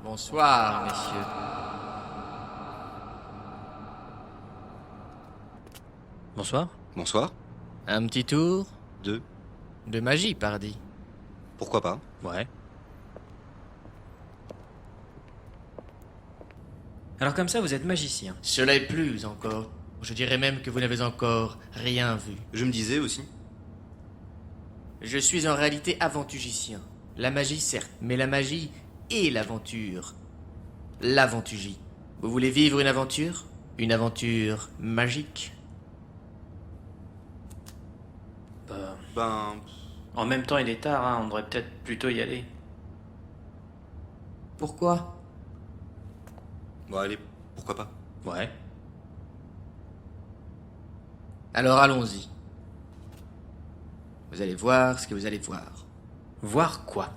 Bonsoir, messieurs. Bonsoir. Bonsoir. Un petit tour Deux. de magie, pardi. Pourquoi pas? Ouais. Alors comme ça, vous êtes magicien. Cela est plus encore. Je dirais même que vous n'avez encore rien vu. Je me disais aussi. Je suis en réalité aventugicien. La magie, certes, mais la magie et l'aventure. L'aventugie. Vous voulez vivre une aventure? Une aventure magique? Bah, en même temps, il est tard, hein, on devrait peut-être plutôt y aller. Pourquoi? Bon, allez, pourquoi pas? Ouais. Alors allons-y. Vous allez voir ce que vous allez voir. Voir quoi?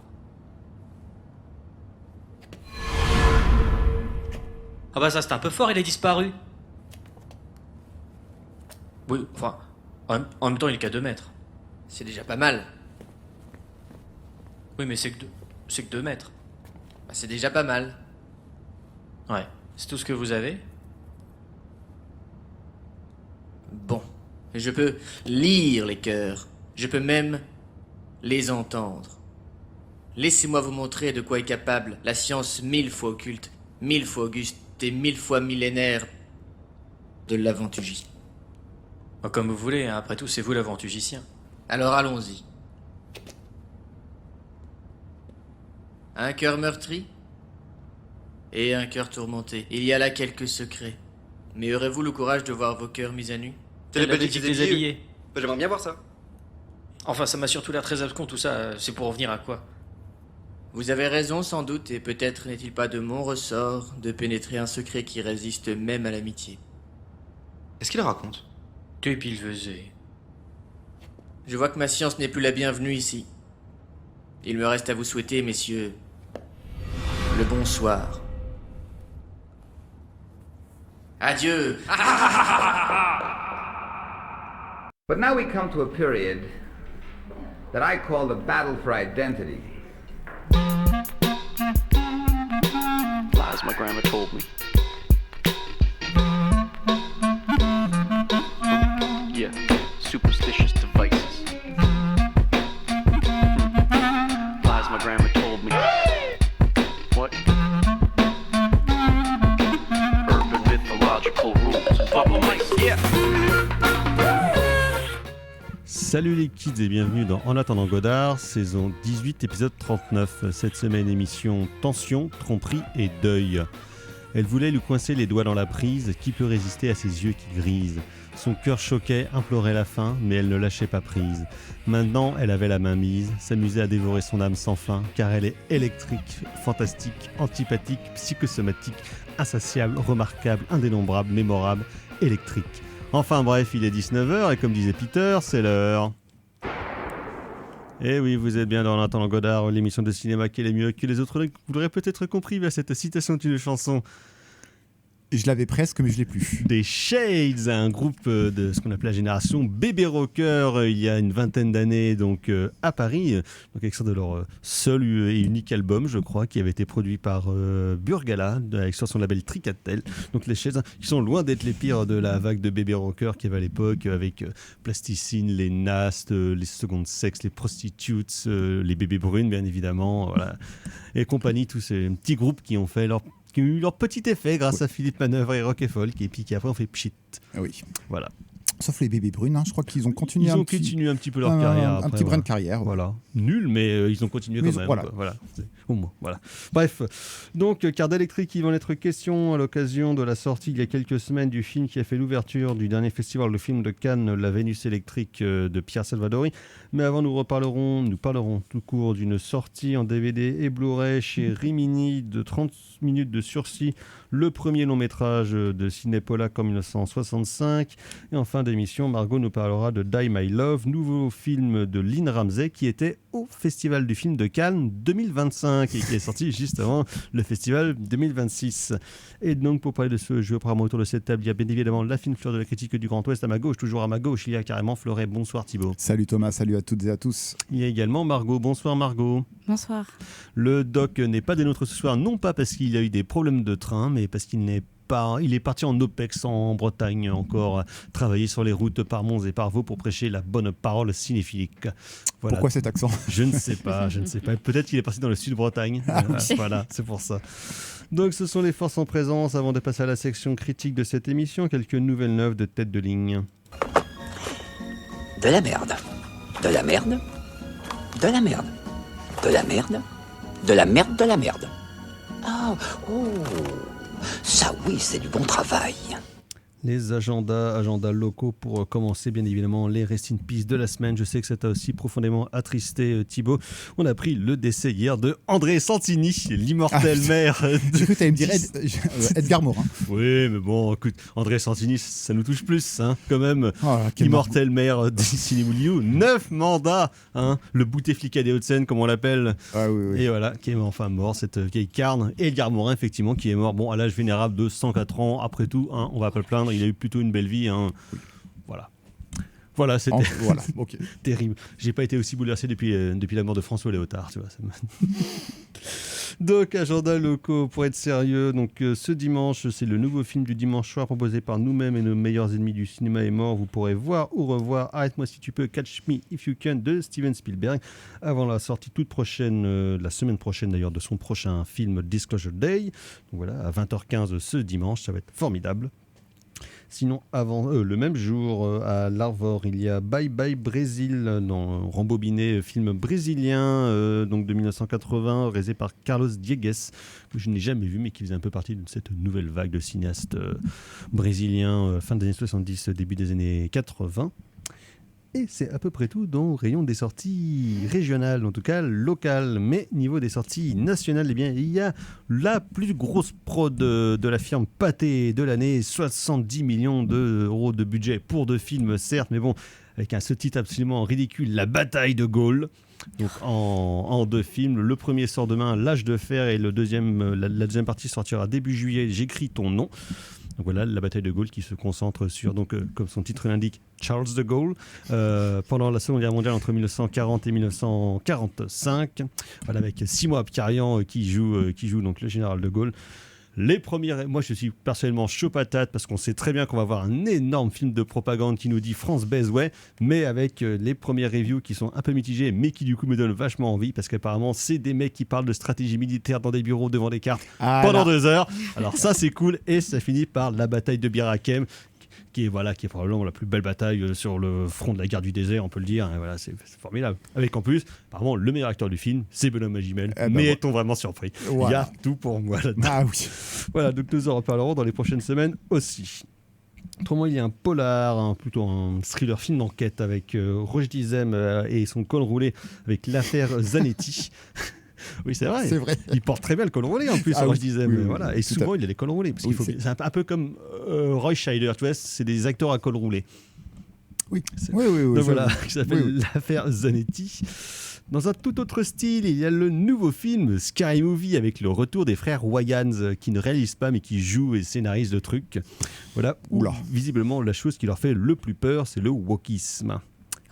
Ah bah ça c'est un peu fort, il est disparu. Oui, enfin, en même temps il est qu'à 2 mètres. C'est déjà pas mal. Oui mais c'est que 2 mètres. Bah, c'est déjà pas mal. Ouais, c'est tout ce que vous avez? Bon. Je peux lire les cœurs. Je peux même les entendre. Laissez-moi vous montrer de quoi est capable la science 1000 fois occulte, 1000 fois auguste et 1000 fois millénaire de l'aventugie. Bah, comme vous voulez, hein, après tout c'est vous l'aventugicien. Alors allons-y. Un cœur meurtri et un cœur tourmenté. Il y a là quelques secrets. Mais aurez-vous le courage de voir vos cœurs mis à nu? C'est la Belgique Belgique des habillés. Bah, j'aimerais bien voir ça. Enfin ça m'a surtout l'air très abscon tout ça, c'est pour revenir à quoi? Vous avez raison sans doute, et peut-être n'est-il pas de mon ressort de pénétrer un secret qui résiste même à l'amitié. Qu'est-ce qu'il raconte? Tu puis le faisais. Je vois que ma science n'est plus la bienvenue ici. Il me reste à vous souhaiter, messieurs, le bonsoir. Adieu. But now we come to a period that I call the battle for identity. Lies my grandma told me. Yeah, superstitious devices. Lies my grandma told me. What? Urban mythological rules. Bubble mice, yeah. Salut les kids et bienvenue dans En attendant Godard, saison 18, épisode 39. Cette semaine, émission Tension, tromperie et deuil. Elle voulait lui coincer les doigts dans la prise, qui peut résister à ses yeux qui grisent. Son cœur choquait, implorait la fin, mais elle ne lâchait pas prise. Maintenant, elle avait la main mise, s'amusait à dévorer son âme sans fin, car elle est électrique, fantastique, antipathique, psychosomatique, insatiable, remarquable, indénombrable, mémorable, électrique. Enfin bref, il est 19h et comme disait Peter, c'est l'heure. Eh oui, vous êtes bien dans En attendant Godard, l'émission de cinéma qui est mieux que les autres. Vous l'aurez peut-être compris via cette citation d'une chanson Je l'avais presque, mais je l'ai plus. des Shades, un groupe de ce qu'on appelle la génération bébé rocker il y a une vingtaine d'années donc à Paris, donc extrait de leur seul et unique album, je crois, qui avait été produit par Burgala avec sur son label Tricatel. Donc les Shades qui sont loin d'être les pires de la vague de bébé rocker qu'il y avait à l'époque avec Plasticine, les Nasty, les Secondes Sexes, les Prostitutes, les Bébés Brunes bien évidemment, voilà, et compagnie, tous ces petits groupes qui ont eu leur petit effet grâce à Philippe Manœuvre et Rock et Folk, et puis qui après ont fait pchit. Ah oui. Voilà. Sauf les bébés brunes, hein. Je crois qu'ils ont continué Ils ont continué un petit peu leur carrière. un Après, petit brin de voilà. carrière. Ouais. Voilà. Nul, mais ils ont continué Mais quand même. voilà. Quoi. Voilà. Au moins, voilà. Bref, donc, car d'électrique, il va en être question à l'occasion de la sortie il y a quelques semaines du film qui a fait l'ouverture du dernier festival de film de Cannes, La Vénus électrique de Pierre Salvadori. Mais avant, nous parlerons tout court d'une sortie en DVD et Blu-ray chez Rimini de 30 minutes de sursis, le premier long métrage de Sidney Pollack en 1965. Et enfin, d'émission, Margot nous parlera de Die My Love, nouveau film de Lynn Ramsey qui était au Festival du film de Cannes 2025 et qui est sorti juste avant le festival 2026. Et donc pour parler de ce jeu, programme autour de cette table, il y a bien évidemment la fine fleur de la critique du Grand Ouest à ma gauche, toujours à ma gauche, il y a carrément Fleuret. Bonsoir Thibaut. Salut Thomas, salut à toutes et à tous. Il y a également Margot. Bonsoir Margot. Bonsoir. Le doc n'est pas des nôtres ce soir, non pas parce qu'il a eu des problèmes de train, mais parce qu'il est parti en OPEX en Bretagne encore travailler sur les routes par Mons et par Vaux pour prêcher la bonne parole cinéphilique. Voilà. Pourquoi cet accent ? Je ne sais pas. Peut-être qu'il est parti dans le sud-Bretagne. Voilà, c'est pour ça. Donc ce sont les forces en présence. Avant de passer à la section critique de cette émission, quelques nouvelles neuves de tête de ligne. De la merde. De la merde. De la merde. De la merde. De la merde, de la merde. Ah, oh, ça oui, c'est du bon travail. Les agendas locaux pour commencer, bien évidemment, les Rest in Peace de la semaine. Je sais que ça t'a aussi profondément attristé, Thibaut. On a appris le décès hier de André Santini, l'immortel maire. J'ai cru que tu allais me dire Edgar Morin. Oui, mais bon, écoute, André Santini, ça nous touche plus, hein, quand même. Oh, Immortel maire d'Issy-les-Moulineaux, 9 mandats, hein, le Bouteflika des Hauts-de-Seine, comme on l'appelle. Ah, oui. Et voilà, qui est enfin mort, cette vieille carne. Et Edgar Morin, effectivement, qui est mort à l'âge vénérable de 104 ans. Après tout, hein, on va pas le plaindre. Il a eu plutôt une belle vie. Hein. Oui. Voilà, c'était okay. terrible. J'ai pas été aussi bouleversé depuis la mort de François Léotard. Tu vois, Donc, agenda locaux, pour être sérieux. Donc, ce dimanche, c'est le nouveau film du dimanche soir proposé par nous-mêmes et nos meilleurs ennemis du cinéma est mort. Vous pourrez voir ou revoir Arrête-moi si tu peux, Catch Me If You Can de Steven Spielberg avant la sortie toute prochaine, la semaine prochaine d'ailleurs, de son prochain film Disclosure Day. Donc voilà, à 20h15 ce dimanche, ça va être formidable. Sinon, avant le même jour, à l'Arvor, il y a Bye Bye Brésil, rembobiné film brésilien donc de 1980, réalisé par Carlos Diegues, que je n'ai jamais vu, mais qui faisait un peu partie de cette nouvelle vague de cinéastes brésiliens fin des années 70, début des années 80. Et c'est à peu près tout dans le rayon des sorties régionales, en tout cas locales. Mais niveau des sorties nationales, eh bien, il y a la plus grosse prod de la firme Pathé de l'année, 70 millions d'euros de budget pour 2 films, certes, mais bon, avec ce titre absolument ridicule, La Bataille de Gaulle. Donc en 2 films, le premier sort demain, L'Âge de fer, et le deuxième, la deuxième partie sortira début juillet, J'écris ton nom. Donc voilà, la bataille de Gaulle qui se concentre sur, donc, comme son titre l'indique, Charles de Gaulle, pendant la Seconde Guerre mondiale entre 1940 et 1945. Voilà, avec Simon Abkarian qui joue donc le général de Gaulle. Moi je suis personnellement chaud patate parce qu'on sait très bien qu'on va avoir un énorme film de propagande qui nous dit France baise, ouais, mais avec les premières reviews qui sont un peu mitigées, mais qui du coup me donnent vachement envie parce qu'apparemment c'est des mecs qui parlent de stratégie militaire dans des bureaux devant des cartes pendant 2 heures. Alors ça c'est cool, et ça finit par la bataille de Bir Hakeim, qui est probablement la plus belle bataille sur le front de la guerre du désert, on peut le dire. Et voilà, c'est formidable. Avec en plus, apparemment, le meilleur acteur du film, c'est Benoît Magimel. Mais est-on vraiment surpris ? Voilà. Il y a tout pour moi là-dedans. Ah oui. Voilà, donc nous en reparlerons dans les prochaines semaines aussi. Autrement, il y a un polar, plutôt un thriller film d'enquête avec Roger Dizem et son col roulé avec l'affaire Zanetti. Oui, c'est vrai. Il porte très bien le col roulé en plus, je disais. Oui, voilà. Et souvent, il a les cols roulés. Parce c'est un peu comme Roy Scheider, tu vois, c'est des acteurs à col roulé. Oui. Donc voilà, qui s'appelle l'affaire Zanetti. Dans un tout autre style, il y a le nouveau film Scary Movie avec le retour des frères Wayans qui ne réalisent pas mais qui jouent et scénarisent le truc. Voilà. Visiblement, la chose qui leur fait le plus peur, c'est le wokisme.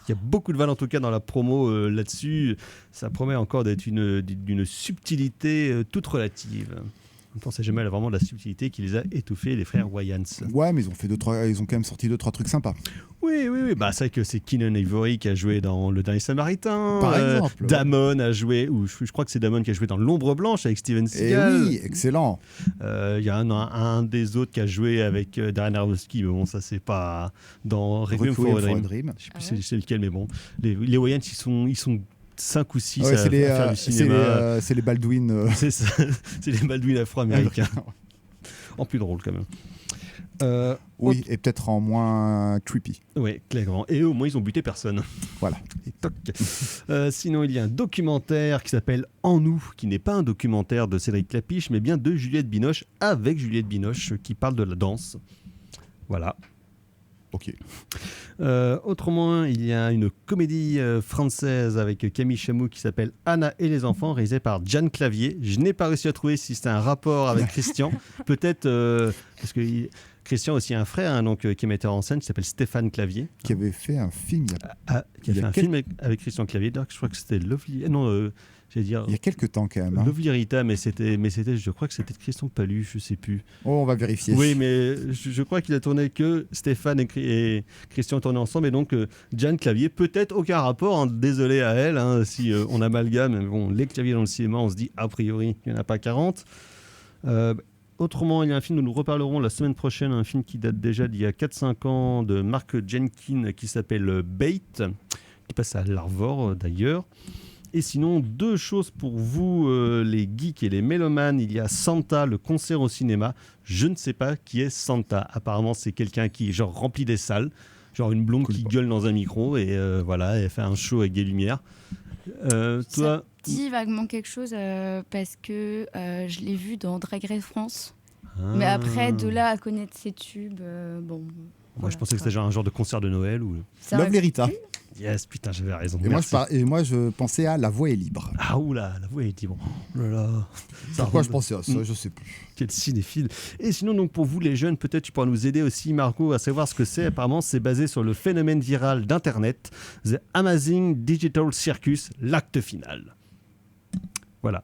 Il y a beaucoup de vannes en tout cas dans la promo là-dessus. Ça promet encore d'être d'une subtilité toute relative. En même temps, c'est jamais vraiment la subtilité qui les a étouffés, les frères Wayans. Ouais, mais ils ont quand même sorti 2-3 trucs sympas. Oui. Bah, c'est vrai que c'est Keenan Ivory qui a joué dans Le Dernier Samaritain. Par exemple. Damon a joué, ou je crois que c'est Damon qui a joué dans L'Ombre Blanche avec Steven Seagal. Oui, excellent. Il y a un des autres qui a joué avec Darren Aronofsky, mais bon, ça c'est pas dans Requiem for a Dream. Je sais plus c'est lequel, mais bon. Les Wayans, ils sont 5 ou 6 à faire du cinéma. C'est les Baldwin. C'est ça, c'est les Baldwin afro-américains. En plus drôle quand même. Et peut-être en moins creepy. Oui, clairement. Et au moins, ils ont buté personne. Voilà. Et toc. Sinon, il y a un documentaire qui s'appelle En nous, qui n'est pas un documentaire de Cédric Clapiche, mais bien de Juliette Binoche, avec Juliette Binoche, qui parle de la danse. Voilà. Ok. Autrement, il y a une comédie française avec Camille Chamou qui s'appelle Anna et les enfants, réalisée par Jeanne Clavier. Je n'ai pas réussi à trouver si c'était un rapport avec Christian. Peut-être parce que Christian a aussi un frère donc, qui est metteur en scène qui s'appelle Stéphane Clavier. Qui avait fait un film. Qui a fait un film avec Christian Clavier. D'ailleurs, je crois que c'était Lovely. Non, j'allais dire. Il y a quelques temps quand même. Hein. Lovely Rita, mais c'était, je crois que c'était Christian Palu, je sais plus. Oh, on va vérifier. Oui, mais je crois qu'il a tourné que Stéphane et Christian tournaient ensemble, et donc Jeanne Clavier, peut-être aucun rapport. Hein, désolé à elle, hein, si on amalgame. Mais bon, les claviers dans le cinéma, on se dit a priori il n'y en a pas 40. Autrement, il y a un film dont nous reparlerons la semaine prochaine, un film qui date déjà d'il y a 4-5 ans, de Mark Jenkins, qui s'appelle Bait, qui passe à l'Arvor d'ailleurs. Et sinon, 2 choses pour vous, les geeks et les mélomanes. Il y a Santa, le concert au cinéma. Je ne sais pas qui est Santa. Apparemment, c'est quelqu'un qui genre remplit des salles, genre une blonde qui gueule dans un micro et voilà, elle fait un show avec des lumières. Toi, dit vaguement quelque chose parce que je l'ai vu dans Drag Race France. Mais après, de là à connaître ses tubes, bon. Moi, voilà, je pensais que c'était genre un genre de concert de Noël ou. Lovely Rita. Yes, putain, j'avais raison. Et moi, je pensais à La Voix est libre. Ah oula, La Voix est libre. Oh là là. Pourquoi je pensais à ça, je sais plus. Quel cinéphile. Et sinon, donc pour vous les jeunes, peut-être tu pourras nous aider aussi, Marco, à savoir ce que c'est. Apparemment, c'est basé sur le phénomène viral d'Internet, The Amazing Digital Circus, l'acte final. Voilà.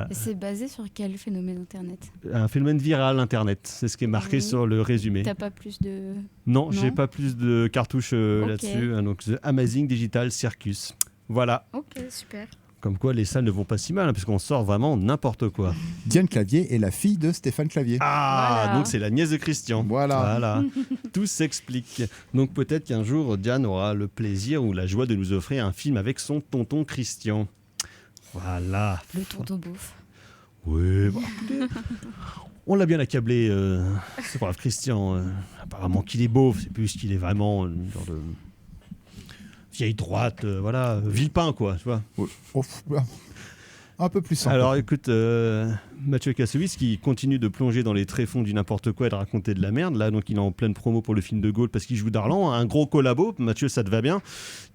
Et c'est basé sur quel phénomène Internet ? Un phénomène viral Internet, c'est ce qui est marqué sur le résumé. T'as pas plus de... Non, j'ai pas plus de cartouches là-dessus. Donc The Amazing Digital Circus. Voilà. Ok, super. Comme quoi les salles ne vont pas si mal, hein, parce qu'on sort vraiment n'importe quoi. Diane Clavier est la fille de Stéphane Clavier. Ah, voilà. Donc c'est la nièce de Christian. Voilà. Tout s'explique. Donc peut-être qu'un jour, Diane aura le plaisir ou la joie de nous offrir un film avec son tonton Christian. Voilà. Le tonton beauf. Oui, bah, écoutez, on l'a bien accablé. C'est pas grave, Christian. Apparemment qu'il est beauf, c'est plus qu'il est vraiment une genre de vieille droite, voilà, Villepin, quoi, tu vois. Un peu plus simple. Alors écoute, Mathieu Kassovitz qui continue de plonger dans les tréfonds du n'importe quoi et de raconter de la merde. Là, donc il est en pleine promo pour le film de Gaulle parce qu'il joue Darlan, un gros collabo. Mathieu, ça te va bien.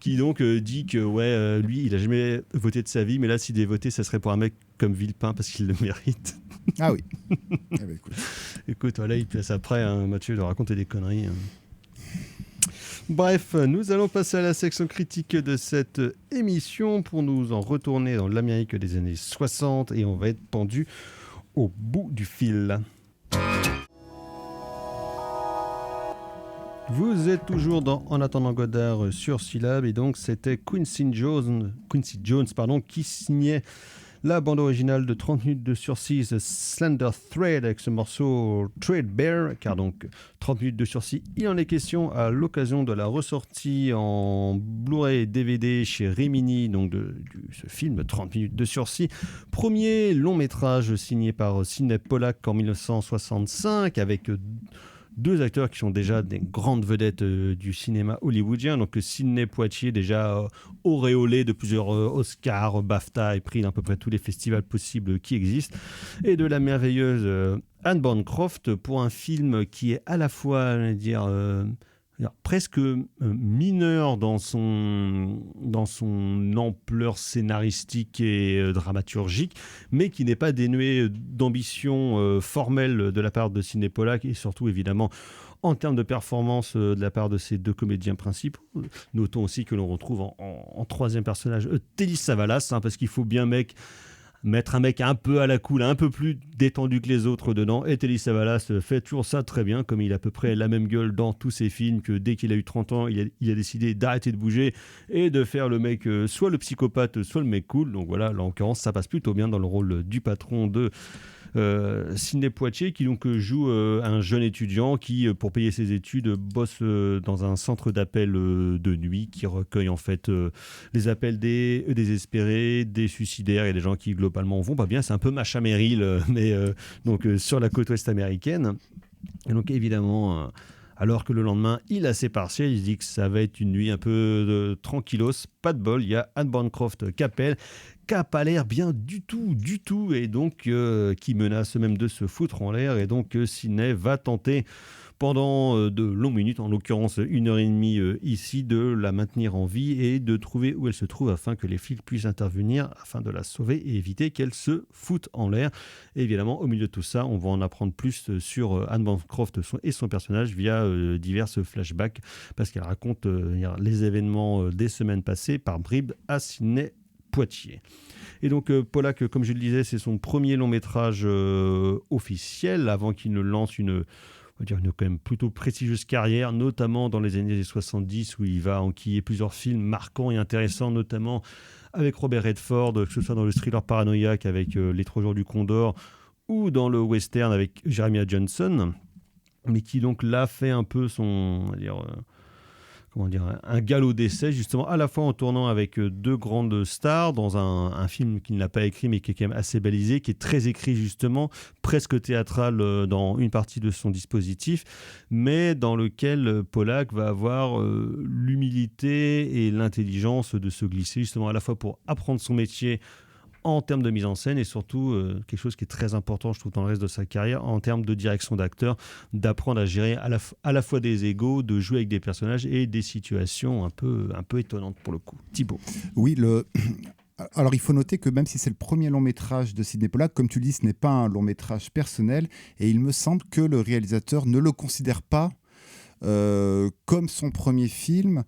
Qui donc dit que lui, il a jamais voté de sa vie, mais là, s'il devait voter, ça serait pour un mec comme Villepin parce qu'il le mérite. Ah oui. Écoute, voilà, il place après, hein, Mathieu, de raconter des conneries. Bref, nous allons passer à la section critique de cette émission pour nous en retourner dans l'Amérique des années 60 et on va être pendu au bout du fil. Vous êtes toujours dans En attendant Godard sur Syllab et donc c'était Quincy Jones qui signait la bande originale de 30 minutes de sursis, The Slender Thread, avec ce morceau Threadbare, car donc 30 minutes de sursis, il en est question à l'occasion de la ressortie en Blu-ray et DVD chez Rimini, donc ce film 30 minutes de sursis. Premier long métrage signé par Sidney Pollack en 1965, avec 2 acteurs qui sont déjà des grandes vedettes du cinéma hollywoodien. Donc Sidney Poitier, déjà auréolé de plusieurs Oscars, BAFTA et prix dans à peu près tous les festivals possibles qui existent. Et de la merveilleuse Anne Bancroft pour un film qui est à la fois, presque mineur dans son ampleur scénaristique et dramaturgique, mais qui n'est pas dénué d'ambition formelle de la part de Sidney Pollack et surtout évidemment en termes de performance de la part de ces 2 comédiens principaux. Notons aussi que l'on retrouve en troisième personnage Telly Savalas, parce qu'il faut bien mettre un mec un peu à la cool, un peu plus détendu que les autres dedans. Et Telly Savalas fait toujours ça très bien, comme il a à peu près la même gueule dans tous ses films, que dès qu'il a eu 30 ans, il a décidé d'arrêter de bouger et de faire le mec soit le psychopathe, soit le mec cool. Donc voilà, là en l'occurrence, ça passe plutôt bien dans le rôle du patron de Sidney Poitier, qui donc joue un jeune étudiant qui, pour payer ses études, bosse dans un centre d'appel de nuit qui recueille en fait les appels des désespérés, des suicidaires et des gens qui globalement vont pas bien. C'est un peu Macha Merrill, mais donc sur la côte ouest américaine. Et donc évidemment, alors que le lendemain, il a ses partiels, il dit que ça va être une nuit un peu tranquillos, pas de bol. Il y a Anne Bancroft qui appelle, qui n'a pas l'air bien du tout, et donc qui menace même de se foutre en l'air, et donc Sidney va tenter, pendant de longues minutes, en l'occurrence 1h30 ici, de la maintenir en vie et de trouver où elle se trouve afin que les flics puissent intervenir afin de la sauver et éviter qu'elle se foute en l'air. Et évidemment, au milieu de tout ça, on va en apprendre plus sur Anne Bancroft et son personnage via divers flashbacks, parce qu'elle raconte les événements des semaines passées par bribes à Sidney Poitier. Et donc Pollack, comme je le disais, c'est son premier long métrage officiel avant qu'il ne lance une quand même plutôt prestigieuse carrière, notamment dans les années 70 où il va enquiller plusieurs films marquants et intéressants, notamment avec Robert Redford, que ce soit dans le thriller paranoïaque avec Les 3 jours du Condor ou dans le western avec Jeremiah Johnson, mais qui donc là fait un peu un galop d'essai, justement, à la fois en tournant avec deux grandes stars dans un film qu'il n'a pas écrit mais qui est quand même assez balisé, qui est très écrit justement, presque théâtral dans une partie de son dispositif, mais dans lequel Pollack va avoir l'humilité et l'intelligence de se glisser justement à la fois pour apprendre son métier en termes de mise en scène et surtout quelque chose qui est très important, je trouve, dans le reste de sa carrière, en termes de direction d'acteur, d'apprendre à gérer à la fois des égos, de jouer avec des personnages et des situations un peu étonnantes pour le coup. Thibaut. Oui, alors il faut noter que même si c'est le premier long métrage de Sidney Pollack, comme tu le dis, ce n'est pas un long métrage personnel et il me semble que le réalisateur ne le considère pas comme son premier film.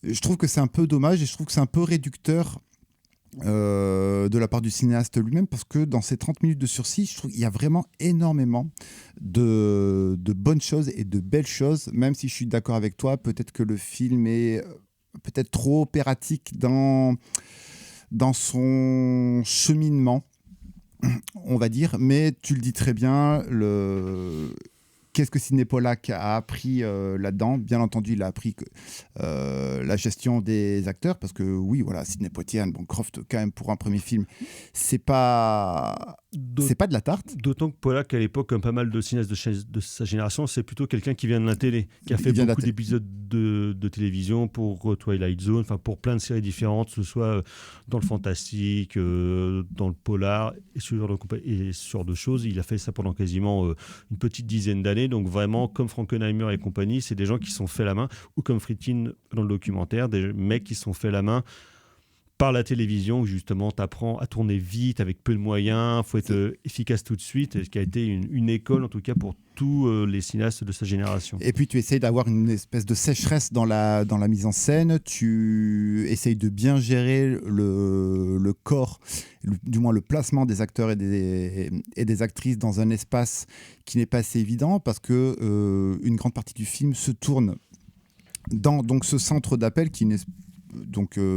Je trouve que c'est un peu dommage et je trouve que c'est un peu réducteur de la part du cinéaste lui-même, parce que dans ces 30 minutes de sursis, je trouve qu'il y a vraiment énormément de bonnes choses et de belles choses, même si je suis d'accord avec toi, peut-être que le film est peut-être trop opératique dans son cheminement, on va dire, mais tu le dis très bien, qu'est-ce que Sidney Pollack a appris là-dedans ? Bien entendu, il a appris la gestion des acteurs, parce que oui, voilà, Sidney Poitier, Anne Bancroft, quand même, pour un premier film, c'est pas de la tarte. D'autant que Pollack, à l'époque, comme pas mal de cinéastes de sa génération, c'est plutôt quelqu'un qui vient de la télé, qui a fait beaucoup d'épisodes de télévision pour Twilight Zone, enfin pour plein de séries différentes, que ce soit dans le fantastique, dans le polar et ce genre de choses. Il a fait ça pendant quasiment une petite dizaine d'années. Donc vraiment, comme Frankenheimer et compagnie, c'est des gens qui sont fait la main, ou comme Friedkin dans le documentaire, des mecs qui sont fait la main par la télévision, où justement tu apprends à tourner vite avec peu de moyens, il faut être efficace tout de suite, ce qui a été une école en tout cas pour tous les cinéastes de sa génération. Et puis tu essayes d'avoir une espèce de sécheresse dans la mise en scène, tu essayes de bien gérer le corps, du moins le placement des acteurs et des actrices dans un espace qui n'est pas assez évident, parce que une grande partie du film se tourne dans donc ce centre d'appel qui n'est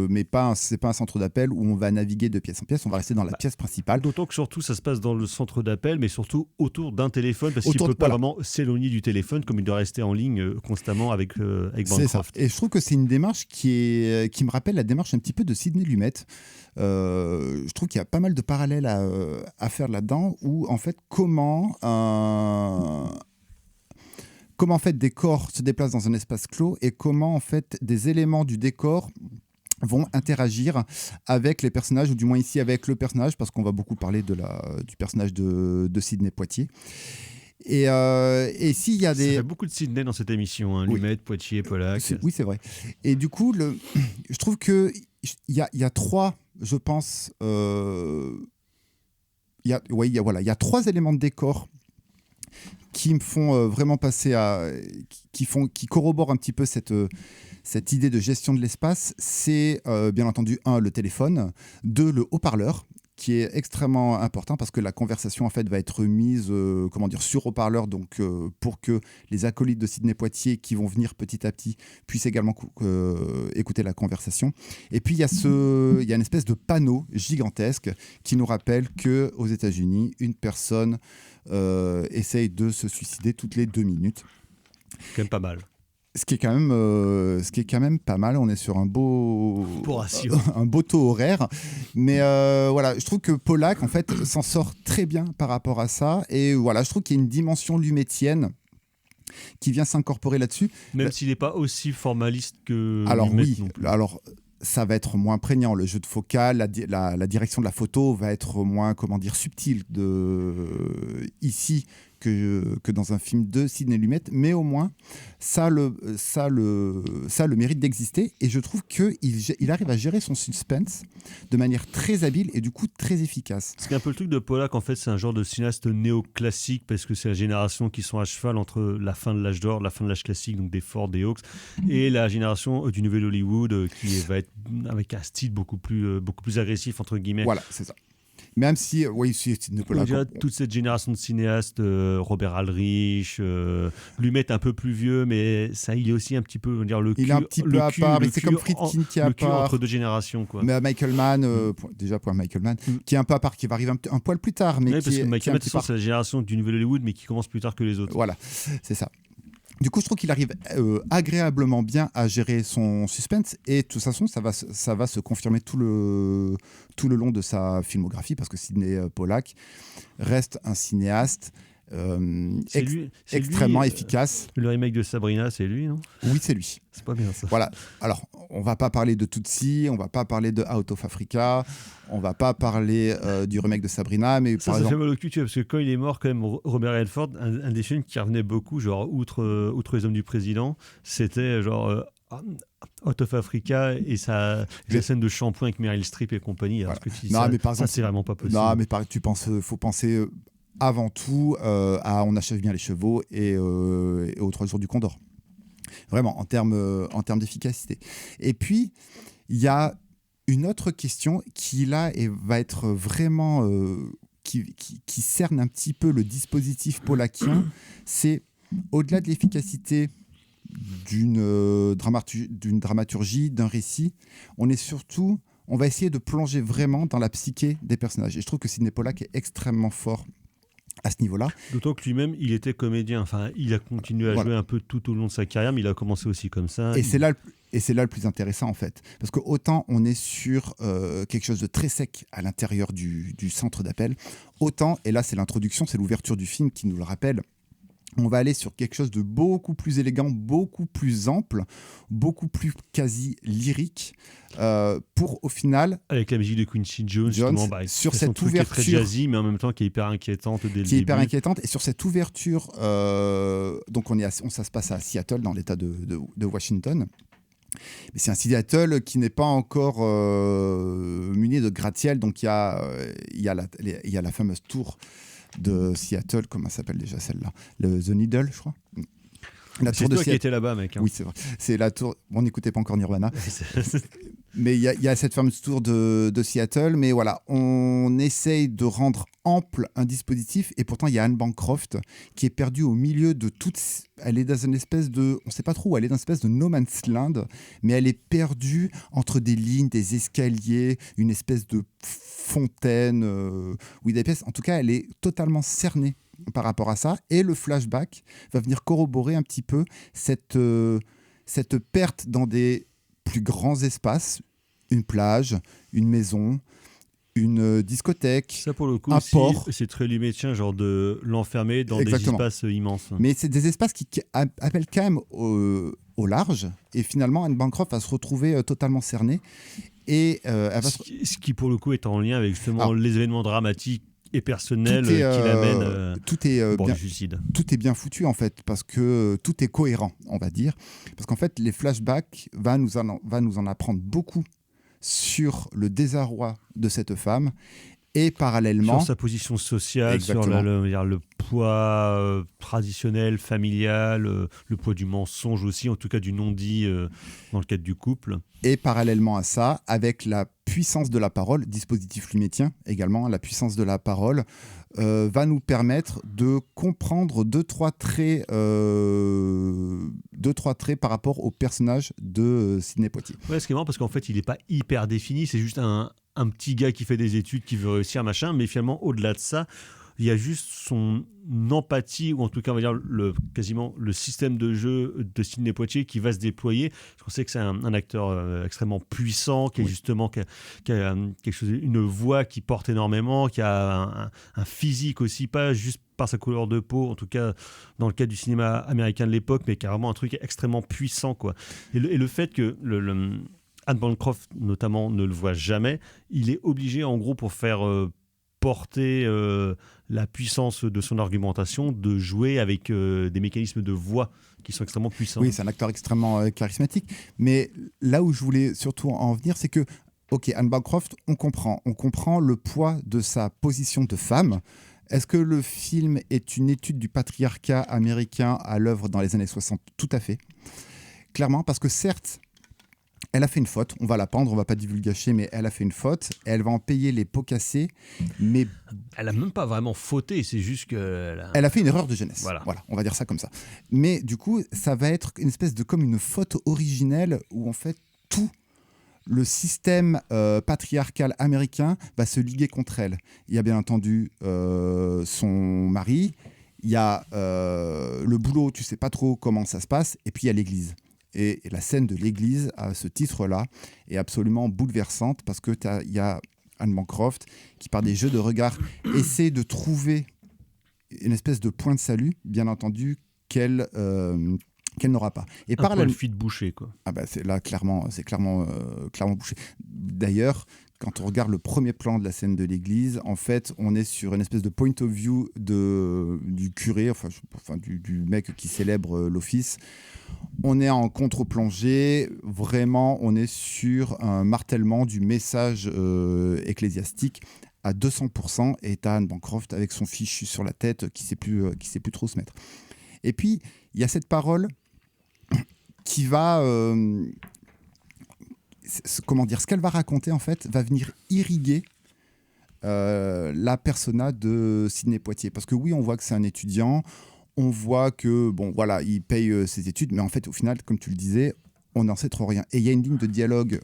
mais c'est pas un centre d'appel où on va naviguer de pièce en pièce, on va rester dans la pièce principale. D'autant que surtout ça se passe dans le centre d'appel, mais surtout autour d'un téléphone, parce qu'il ne peut pas vraiment s'éloigner du téléphone, comme il doit rester en ligne constamment avec Bancroft. Et je trouve que c'est une démarche qui me rappelle la démarche un petit peu de Sidney Lumet. Je trouve qu'il y a pas mal de parallèles à faire là-dedans, où en fait comment en fait des corps se déplacent dans un espace clos et comment en fait des éléments du décor vont interagir avec les personnages, ou du moins ici avec le personnage, parce qu'on va beaucoup parler du personnage de Sidney Poitier. Et s'il y a Ça fait beaucoup de Sidney dans cette émission, hein, Lumet, Poitier, Pollack. Oui, c'est vrai. Et du coup, je trouve qu'il y a trois, je pense, il y a trois éléments de décor qui me font vraiment passer qui corroborent un petit peu cette idée de gestion de l'espace. C'est bien entendu, 1, le téléphone, 2, le haut-parleur, qui est extrêmement important parce que la conversation en fait va être mise sur haut-parleur, donc pour que les acolytes de Sidney Poitier qui vont venir petit à petit puissent également écouter la conversation. Et puis il y a une espèce de panneau gigantesque qui nous rappelle que aux États-Unis, une personne essaye de se suicider toutes les 2 minutes. C'est quand même pas mal. Ce qui est quand même pas mal. On est sur un beau ratio. Un beau taux horaire. Mais voilà, je trouve que Pollack en fait s'en sort très bien par rapport à ça. Et voilà, je trouve qu'il y a une dimension lumétienne qui vient s'incorporer là-dessus. Même s'il n'est pas aussi formaliste que alors Lumet oui, non plus. alors ça va être moins prégnant. Le jeu de focale, la direction de la photo va être moins, subtile. Ici, que dans un film de Sidney Lumet, mais au moins ça a le mérite d'exister, et je trouve qu'il arrive à gérer son suspense de manière très habile et du coup très efficace. Ce qui est un peu le truc de Pollack, en fait, c'est un genre de cinéaste néoclassique, parce que c'est la génération qui sont à cheval entre la fin de l'âge d'or, la fin de l'âge classique, donc des Ford, des Hawks, et la génération du nouvel Hollywood qui va être avec un style beaucoup plus agressif, entre guillemets. Voilà, c'est ça. Même si, oui, Sidney Pollack. Déjà, toute cette génération de cinéastes, Robert Aldrich, Lumet un peu plus vieux, mais ça, il est aussi un petit peu, on va dire, le cul. Il est un petit peu à part, mais c'est comme Friedkin qui est à part. Entre deux générations, quoi. Mais Michael Mann, déjà pour Michael Mann, qui est un peu à part, qui va arriver un poil plus tard. Mais oui, parce que Michael Mann, c'est la génération du nouvel Hollywood, mais qui commence plus tard que les autres. Voilà, c'est ça. Du coup, je trouve qu'il arrive agréablement bien à gérer son suspense, et de toute façon, ça va se confirmer tout le long de sa filmographie, parce que Sidney Pollack reste un cinéaste extrêmement efficace. Le remake de Sabrina, c'est lui, non ? Oui, c'est lui. C'est pas bien ça. Voilà. Alors, on va pas parler de Tootsie, on va pas parler de Out of Africa, on va pas parler du remake de Sabrina, mais ça fait mal au cul, parce que quand il est mort, quand même, Robert Redford, un des films qui revenait beaucoup, genre outre Les Hommes du Président, c'était genre Out of Africa et la scène de shampoing avec Meryl Streep et compagnie. Alors que mais par exemple, c'est vraiment pas possible. Non, mais faut penser avant tout à On achève bien les chevaux et aux 3 jours du Condor. Vraiment, en termes d'efficacité. Et puis, il y a une autre question qui, là, va être vraiment... qui cerne un petit peu le dispositif pollackien. C'est, au-delà de l'efficacité d'une dramaturgie, d'un récit, on va essayer de plonger vraiment dans la psyché des personnages. Et je trouve que Sidney Pollack est extrêmement fort à ce niveau-là. D'autant que lui-même, il était comédien. Enfin, il a continué à jouer un peu tout au long de sa carrière, mais il a commencé aussi comme ça. Et c'est là le plus intéressant, en fait. Parce que autant on est sur quelque chose de très sec à l'intérieur du centre d'appel, autant, et là c'est l'introduction, c'est l'ouverture du film qui nous le rappelle, on va aller sur quelque chose de beaucoup plus élégant, beaucoup plus ample, beaucoup plus quasi lyrique, pour au final... Avec la musique de Quincy Jones sur cette ouverture... Qui est très jazzy, mais en même temps qui est hyper inquiétante dès le début. Hyper inquiétante, et sur cette ouverture, donc ça se passe à Seattle, dans l'état de Washington. Mais c'est un Seattle qui n'est pas encore muni de gratte-ciel, donc il y a la fameuse tour de Seattle, comment s'appelle déjà celle-là, The Needle, je crois. C'est toi qui étais là-bas, mec. Hein. Oui, c'est vrai. C'est la tour. On n'écoutait pas encore Nirvana. Mais il y a cette fameuse tour de Seattle. Mais voilà, on essaye de rendre ample un dispositif. Et pourtant, il y a Anne Bancroft qui est perdue au milieu de toutes. Elle est dans une espèce de. On ne sait pas trop où. Elle est dans une espèce de no man's land. Mais elle est perdue entre des lignes, des escaliers, une espèce de fontaine. Oui, des pièces. En tout cas, elle est totalement cernée par rapport à ça, et le flashback va venir corroborer un petit peu cette perte dans des plus grands espaces, une plage, une maison, une discothèque, ça pour le coup, un port. C'est très lumétien, genre de l'enfermer dans des espaces immenses. Mais c'est des espaces qui appellent quand même au large, et finalement Anne Bancroft va se retrouver totalement cernée. Et, ce qui pour le coup est en lien avec justement les événements dramatiques et personnel qui l'amène au suicide. Tout est bien foutu en fait, parce que tout est cohérent, on va dire, parce qu'en fait les flashbacks va nous en apprendre beaucoup sur le désarroi de cette femme, et parallèlement sur sa position sociale, sur le poids traditionnel, familial, le poids du mensonge aussi, en tout cas du non-dit dans le cadre du couple. Et parallèlement à ça, avec la puissance de la parole, dispositif lumétien également, la puissance de la parole va nous permettre de comprendre deux, trois traits par rapport au personnage de Sidney Poitier. Ouais, ce qui est marrant, parce qu'en fait, il n'est pas hyper défini, c'est juste un petit gars qui fait des études, qui veut réussir, machin, mais finalement, au-delà de ça, il y a juste son empathie, ou en tout cas, on va dire quasiment le système de jeu de Sidney Poitier qui va se déployer. Parce qu'on sait que c'est un acteur extrêmement puissant, qui est justement qui a quelque chose, une voix qui porte énormément, qui a un physique aussi, pas juste par sa couleur de peau, en tout cas dans le cadre du cinéma américain de l'époque, mais carrément un truc extrêmement puissant, quoi. Et le fait que Anne Bancroft, notamment, ne le voit jamais, il est obligé, en gros, pour faire porter la puissance de son argumentation, de jouer avec des mécanismes de voix qui sont extrêmement puissants. Oui, c'est un acteur extrêmement charismatique. Mais là où je voulais surtout en venir, c'est que, ok, Anne Bancroft, on comprend le poids de sa position de femme. Est-ce que le film est une étude du patriarcat américain à l'œuvre dans les années 60 ? Tout à fait. Clairement, parce que certes, elle a fait une faute, on va la pendre, on va pas divulgacher, mais elle a fait une faute, elle va en payer les pots cassés, mais... Elle a même pas vraiment fauté, c'est juste que... Elle a fait une erreur de jeunesse, voilà, on va dire ça comme ça. Mais du coup, ça va être une espèce de comme une faute originelle où en fait tout le système patriarcal américain va se liguer contre elle. Il y a bien entendu son mari, il y a le boulot, tu sais pas trop comment ça se passe, et puis il y a l'église. Et la scène de l'église à ce titre-là est absolument bouleversante parce que il y a Anne Bancroft qui, par des jeux de regard, essaie de trouver une espèce de point de salut, bien entendu, qu'elle n'aura pas. Et par la fuite bouchée, quoi. Ah bah c'est clairement bouché. D'ailleurs, quand on regarde le premier plan de la scène de l'église, en fait, on est sur une espèce de point of view du curé, du mec qui célèbre l'office. On est en contre-plongée, vraiment, on est sur un martèlement du message ecclésiastique à 200%, et t'as Anne Bancroft avec son fichu sur la tête qui sait plus trop se mettre. Et puis, il y a cette parole qui va... ce qu'elle va raconter, en fait, va venir irriguer la persona de Sidney Poitier. Parce que oui, on voit que c'est un étudiant, on voit que, il paye ses études, mais en fait, au final, comme tu le disais, on n'en sait trop rien. Et il y a une ligne de dialogue,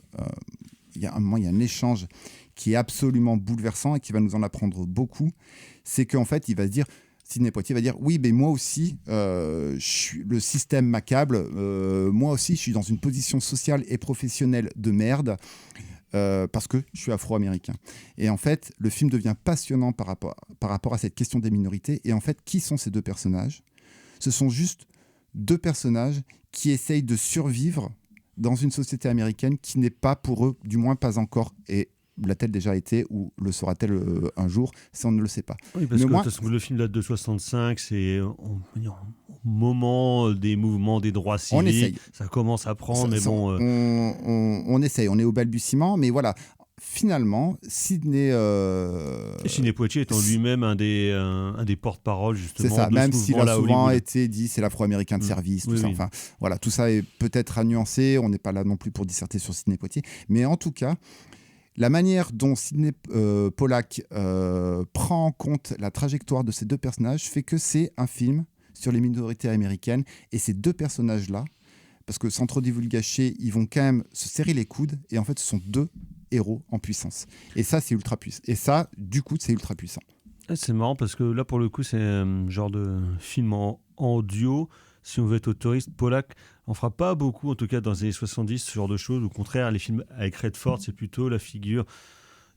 il y a un échange qui est absolument bouleversant et qui va nous en apprendre beaucoup. C'est qu'en fait, Sidney Poitier va dire, oui, mais moi aussi, le système m'accable, moi aussi, je suis dans une position sociale et professionnelle de merde, parce que je suis afro-américain. Et en fait, le film devient passionnant par rapport à cette question des minorités. Et en fait, qui sont ces deux personnages ? Ce sont juste deux personnages qui essayent de survivre dans une société américaine qui n'est pas pour eux, du moins pas encore, et l'a-t-elle déjà été ou le sera-t-elle un jour ? Ça, on ne le sait pas. Oui, parce que le film date de 65, c'est au moment des mouvements des droits civiques. Ça commence à prendre, mais bon... On essaye, on est au balbutiement, mais voilà. Finalement, Sidney Poitier étant lui-même un des porte-parole, justement. C'est ça, de même ce s'il a souvent Hollywood. été dit c'est l'afro-américain de service, tout ça. Oui. Enfin, voilà, tout ça est peut-être à nuancer. On n'est pas là non plus pour disserter sur Sidney Poitier. Mais en tout cas, la manière dont Sidney Pollack prend en compte la trajectoire de ces deux personnages fait que c'est un film sur les minorités américaines. Et ces deux personnages-là, parce que sans trop divulgacher, ils vont quand même se serrer les coudes. Et en fait, ce sont deux héros en puissance. Et ça, c'est ultra puissant. Et ça, du coup, c'est ultra puissant. C'est marrant parce que là, pour le coup, c'est un genre de film en duo. Si on veut être autoriste, Pollack en fera pas beaucoup, en tout cas dans les années 70, ce genre de choses. Au contraire, les films avec Redford, c'est plutôt la figure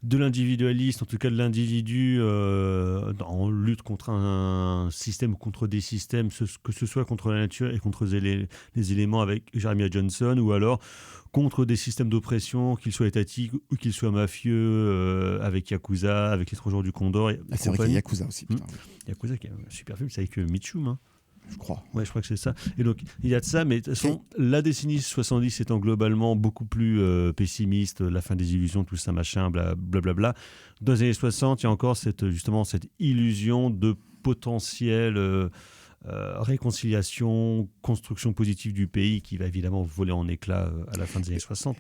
de l'individualiste, en tout cas de l'individu en lutte contre un système ou contre des systèmes, que ce soit contre la nature et contre les éléments avec Jeremiah Johnson, ou alors contre des systèmes d'oppression, qu'ils soient étatiques ou qu'ils soient mafieux, avec Yakuza, avec Les 3 jours du Condor. C'est vrai qu'il y a Yakuza aussi. Yakuza qui est un super film, c'est avec Mitchum, je crois. Ouais, je crois que c'est ça. Et donc, il y a de ça, mais de toute façon, la décennie 70 étant globalement beaucoup plus pessimiste, la fin des illusions, tout ça, machin, blablabla. Dans les années 60, il y a encore cette illusion de potentiel réconciliation, construction positive du pays qui va évidemment voler en éclats à la fin des années 60.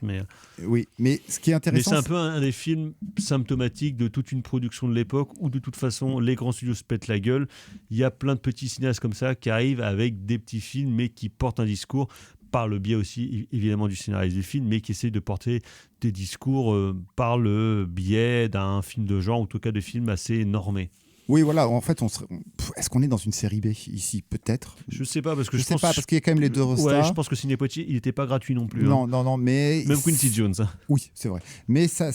Oui, mais ce qui est intéressant... Mais c'est un peu un des films symptomatiques de toute une production de l'époque où de toute façon les grands studios se pètent la gueule. Il y a plein de petits cinéastes comme ça qui arrivent avec des petits films mais qui portent un discours par le biais aussi évidemment du scénariste du film, mais qui essayent de porter des discours par le biais d'un film de genre, ou en tout cas de films assez normés. Oui, voilà, en fait, est-ce qu'on est dans une série B ici, peut-être ? Je sais pas, parce que je pense... parce qu'il y a quand même les deux restars. Ouais, je pense que Sidney Poitier, il n'était pas gratuit non plus. Non, mais... Même Quincy Jones. Oui, c'est vrai. Mais ça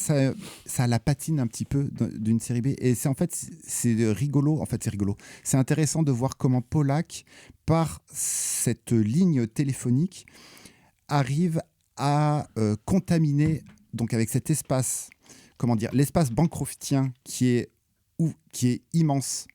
la patine un petit peu d'une série B. Et c'est rigolo. En fait, c'est rigolo. C'est intéressant de voir comment Pollack, par cette ligne téléphonique, arrive à contaminer, donc avec cet espace, l'espace bancroftien qui est qui est immense,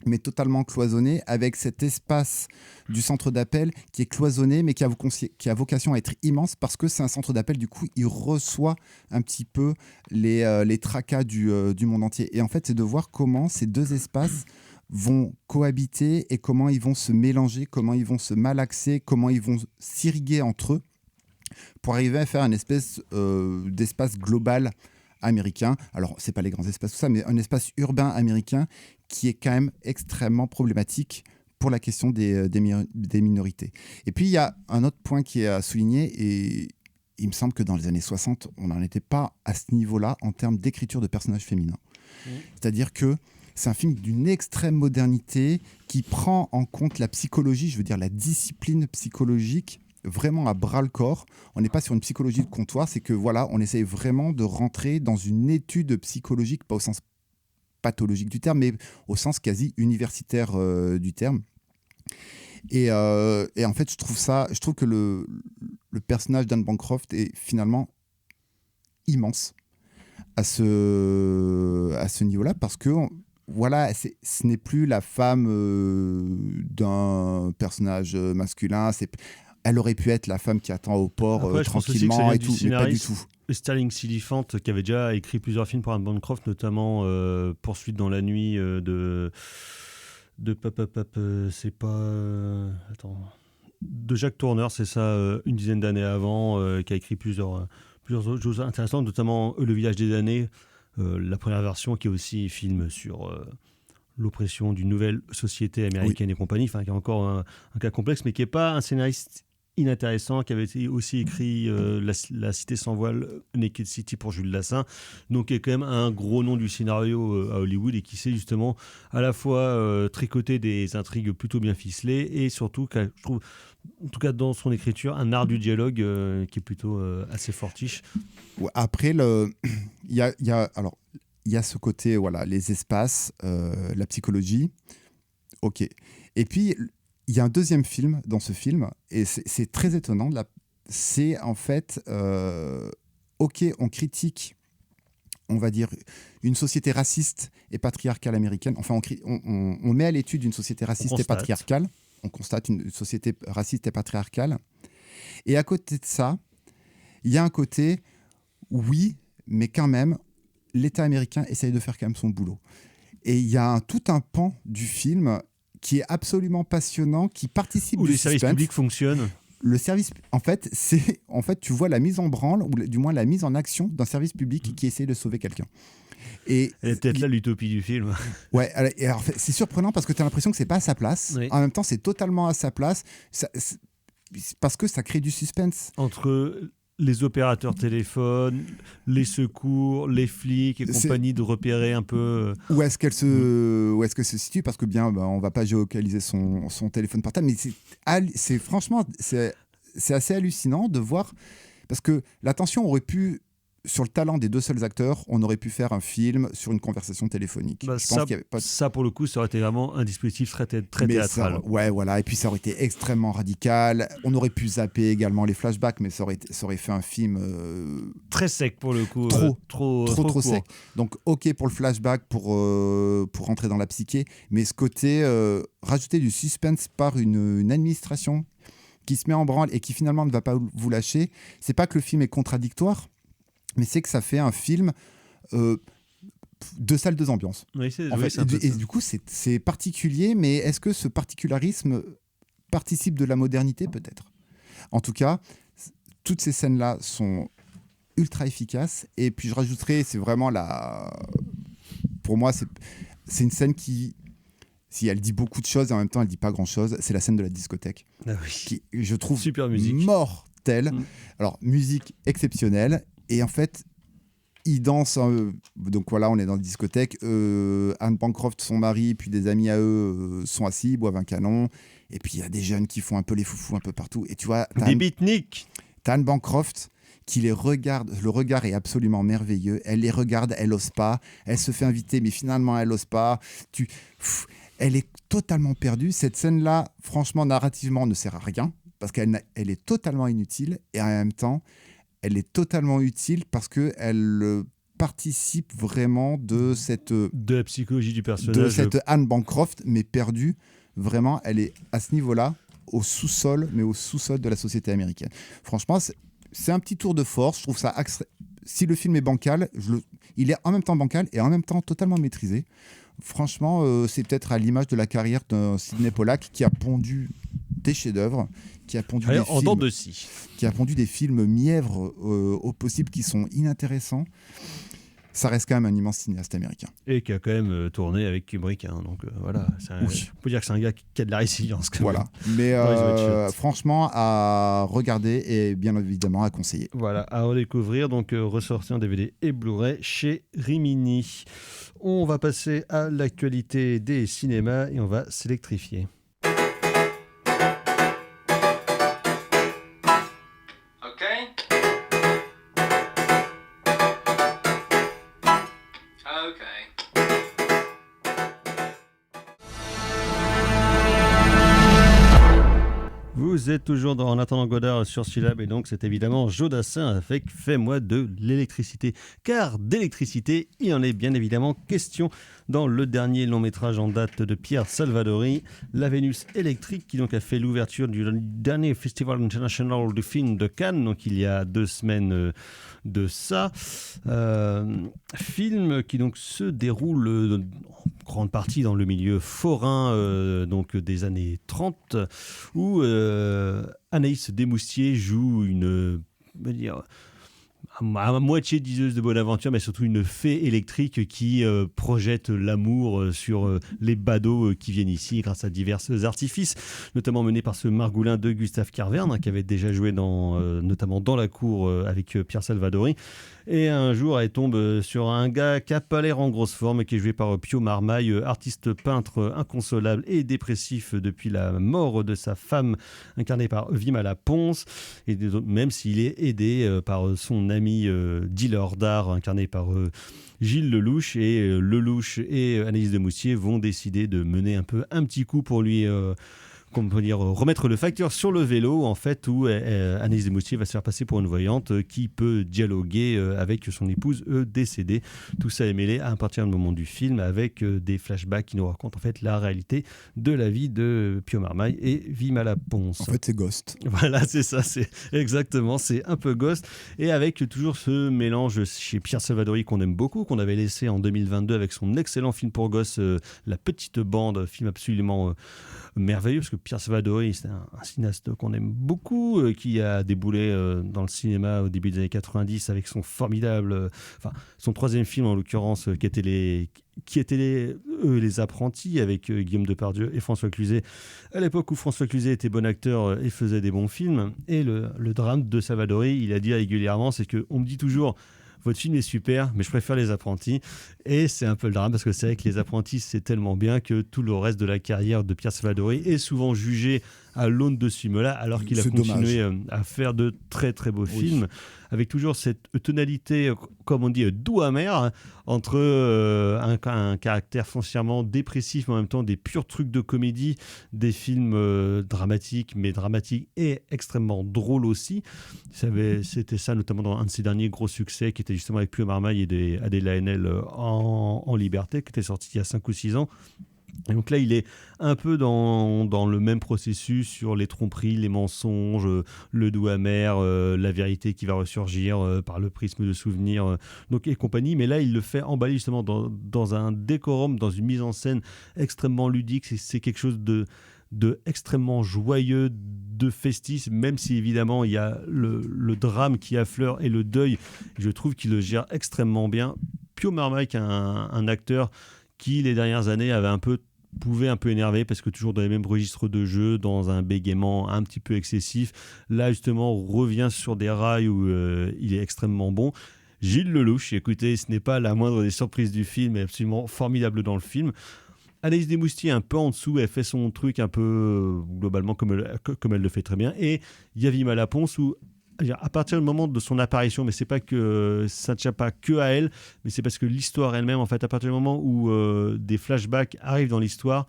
mais totalement cloisonné, avec cet espace du centre d'appel qui est cloisonné, mais qui a vocation à être immense, parce que c'est un centre d'appel, du coup, il reçoit un petit peu les tracas du monde entier. Et en fait, c'est de voir comment ces deux espaces vont cohabiter et comment ils vont se mélanger, comment ils vont se malaxer, comment ils vont s'irriguer entre eux, pour arriver à faire une espèce d'espace global américain. Alors, c'est pas les grands espaces, tout ça, mais un espace urbain américain qui est quand même extrêmement problématique pour la question des minorités. Et puis, il y a un autre point qui est à souligner, et il me semble que dans les années 60, on n'en était pas à ce niveau-là en termes d'écriture de personnages féminins. C'est-à-dire que c'est un film d'une extrême modernité qui prend en compte la psychologie, je veux dire la discipline psychologique, vraiment à bras-le-corps. On n'est pas sur une psychologie de comptoir, c'est que voilà, on essaye vraiment de rentrer dans une étude psychologique, pas au sens pathologique du terme, mais au sens quasi universitaire du terme. Et en fait, je trouve que le personnage d'Anne Bancroft est finalement immense à ce niveau-là, parce que voilà, ce n'est plus la femme d'un personnage masculin. Elle aurait pu être la femme qui attend au port tranquillement et tout, mais pas du tout. Sterling Siliphant, qui avait déjà écrit plusieurs films pour Anne Bancroft, notamment Poursuite dans la nuit de Jack Tourner, c'est ça, une dizaine d'années avant, qui a écrit plusieurs autres choses intéressantes, notamment Le village des damnés, la première version, qui est aussi film sur l'oppression d'une nouvelle société américaine et compagnie, enfin qui est encore un cas complexe, mais qui n'est pas un scénariste inintéressant, qui avait aussi écrit La Cité sans voile, Naked City pour Jules Dassin, donc qui est quand même un gros nom du scénario à Hollywood, et qui sait justement à la fois tricoter des intrigues plutôt bien ficelées, et surtout, je trouve, en tout cas dans son écriture, un art du dialogue qui est plutôt assez fortiche. Après, il y a ce côté, voilà, les espaces, la psychologie, ok. Et puis, il y a un deuxième film dans ce film, et c'est très étonnant. C'est en fait, ok, on critique, on va dire, une société raciste et patriarcale américaine. Enfin, on met à l'étude une société raciste et patriarcale. On constate une société raciste et patriarcale. Et à côté de ça, il y a un côté, oui, mais quand même, l'État américain essaye de faire quand même son boulot. Et il y a tout un pan du film qui est absolument passionnant, qui participe où du les services publics fonctionnent. Le service, en fait, tu vois la mise en branle, ou du moins la mise en action d'un service public qui essaie de sauver quelqu'un. Et peut-être là l'utopie du film. Ouais, et alors, c'est surprenant parce que tu as l'impression que c'est pas à sa place. Oui. En même temps, c'est totalement à sa place, parce que ça crée du suspense. Entre les opérateurs téléphones, les secours, les flics et compagnie, de repérer un peu où est-ce qu'elle se situe, parce que on va pas géolocaliser son téléphone portable, mais c'est franchement c'est assez hallucinant de voir, parce que l'attention aurait pu, sur le talent des deux seuls acteurs, on aurait pu faire un film sur une conversation téléphonique. Ça, pour le coup, ça aurait été vraiment un dispositif très théâtral. Ouais, voilà. Et puis, ça aurait été extrêmement radical. On aurait pu zapper également les flashbacks, mais ça aurait fait un film... très sec, pour le coup. Trop sec. Donc, OK pour le flashback, pour rentrer dans la psyché. Mais ce côté, rajouter du suspense par une administration qui se met en branle et qui finalement ne va pas vous lâcher, c'est pas que le film est contradictoire, mais c'est que ça fait un film deux salles, deux ambiances. Oui, et du coup, c'est particulier, mais est-ce que ce particularisme participe de la modernité? Peut-être. En tout cas, toutes ces scènes-là sont ultra efficaces. Et puis, je rajouterais, c'est vraiment pour moi, c'est une scène qui, si elle dit beaucoup de choses et en même temps, elle dit pas grand-chose, c'est la scène de la discothèque. Ah oui. Qui, je trouve, super musique, mortelle. Alors, musique exceptionnelle. Et en fait, ils dansent. Donc voilà, on est dans la discothèque. Anne Bancroft, son mari, puis des amis à eux sont assis, boivent un canon. Et puis il y a des jeunes qui font un peu les foufous un peu partout. Et tu vois, des beatniks. T'as Anne Bancroft qui les regarde. Le regard est absolument merveilleux. Elle les regarde, elle n'ose pas. Elle se fait inviter, mais finalement, elle n'ose pas. Elle est totalement perdue. Cette scène-là, franchement, narrativement, ne sert à rien parce qu'elle est totalement inutile. Et en même temps, elle est totalement utile parce qu'elle participe vraiment de cette... de la psychologie du personnage. De cette Anne Bancroft, mais perdue. Vraiment, elle est à ce niveau-là, au sous-sol, mais au sous-sol de la société américaine. Franchement, c'est un petit tour de force. Je trouve ça... Si le film est bancal, il est en même temps bancal et en même temps totalement maîtrisé. Franchement, c'est peut-être à l'image de la carrière de Sidney Pollack qui a pondu des chefs-d'œuvre, qui a pondu des films mièvres au possible qui sont inintéressants. Ça reste quand même un immense cinéaste américain. Et qui a quand même tourné avec Kubrick. Hein, donc voilà, on peut dire que c'est un gars qui a de la résilience. Voilà. Mais franchement, à regarder et bien évidemment à conseiller. Voilà, à redécouvrir. Donc ressorti en DVD et Blu-ray chez Rimini. On va passer à l'actualité des cinémas et on va s'électrifier. Vous êtes toujours En attendant Godard sur Syllab et donc c'est évidemment Joe Dassin avec Fais-moi de l'électricité. Car d'électricité, il en est bien évidemment question dans le dernier long métrage en date de Pierre Salvadori, La Vénus électrique, qui donc a fait l'ouverture du dernier Festival International du film de Cannes, donc il y a 2 semaines de ça. Film qui donc se déroule en grande partie dans le milieu forain donc des années 30 où Anaïs Desmoustiers joue à moitié diseuse de bonne aventure, mais surtout une fée électrique qui projette l'amour sur les badauds qui viennent ici grâce à divers artifices, notamment menés par ce Margoulin de Gustave Carverne, qui avait déjà joué notamment dans La Cour avec Pierre Salvadori. Et un jour, elle tombe sur un gars qui n'a pas l'air en grosse forme, qui est joué par Pio Marmaille, artiste peintre inconsolable et dépressif depuis la mort de sa femme, incarnée par Vimala Pons, et même s'il est aidé par son ami dealer d'art, incarné par Gilles Lelouch. Et Lelouch et Anaïs Desmoustiers vont décider de mener un petit coup pour lui... remettre le facteur sur le vélo, en fait, où Anaïs Desmoustiers va se faire passer pour une voyante qui peut dialoguer avec son épouse décédée. Tout ça est mêlé à partir du moment du film avec des flashbacks qui nous racontent en fait la réalité de la vie de Pio Marmaille et Vimala Pons. En fait, c'est Ghost. Voilà, c'est ça, c'est un peu Ghost. Et avec toujours ce mélange chez Pierre Salvadori qu'on aime beaucoup, qu'on avait laissé en 2022 avec son excellent film pour gosses, La Petite Bande, film absolument merveilleux, parce que Pierre Salvadori, c'est un cinéaste qu'on aime beaucoup, qui a déboulé dans le cinéma au début des années 90 avec son formidable, son 3e film en l'occurrence, qui était les Apprentis, avec Guillaume Depardieu et François Cluzet, à l'époque où François Cluzet était bon acteur et faisait des bons films. Et le drame de Salvadori, il a dit régulièrement, c'est qu'on me dit toujours: votre film est super, mais je préfère Les Apprentis. Et c'est un peu le drame, parce que c'est vrai que Les Apprentis, c'est tellement bien que tout le reste de la carrière de Pierre Salvadori est souvent jugé à l'aune de ce film-là, alors qu'il a continué à faire de très très beaux films, avec toujours cette tonalité, comme on dit, doux-amer, entre un caractère foncièrement dépressif, mais en même temps des purs trucs de comédie, des films dramatiques, mais dramatiques et extrêmement drôles aussi. C'était ça notamment dans un de ses derniers gros succès, qui était justement avec Pio Marmaille et Adèle Haenel en liberté, qui était sorti il y a 5 ou 6 ans. Et donc là, il est un peu dans le même processus sur les tromperies, les mensonges, le doux amer, la vérité qui va ressurgir par le prisme de souvenirs et compagnie. Mais là, il le fait emballer justement dans un décorum, dans une mise en scène extrêmement ludique. C'est quelque chose de extrêmement joyeux, de festif, même si évidemment il y a le drame qui affleure et le deuil. Je trouve qu'il le gère extrêmement bien. Pio Marmaille, qui est un acteur qui les dernières années pouvait un peu énerver, parce que toujours dans les mêmes registres de jeu, dans un bégaiement un petit peu excessif. Là justement, on revient sur des rails où il est extrêmement bon. Gilles Lelouch, écoutez, ce n'est pas la moindre des surprises du film, mais absolument formidable dans le film. Anaïs Desmoustiers un peu en dessous, elle fait son truc un peu globalement comme elle le fait très bien. Et il y a Vimala Pons, où à partir du moment de son apparition, mais c'est pas que ça ne tient pas que à elle, mais c'est parce que l'histoire elle-même, en fait, à partir du moment où des flashbacks arrivent dans l'histoire,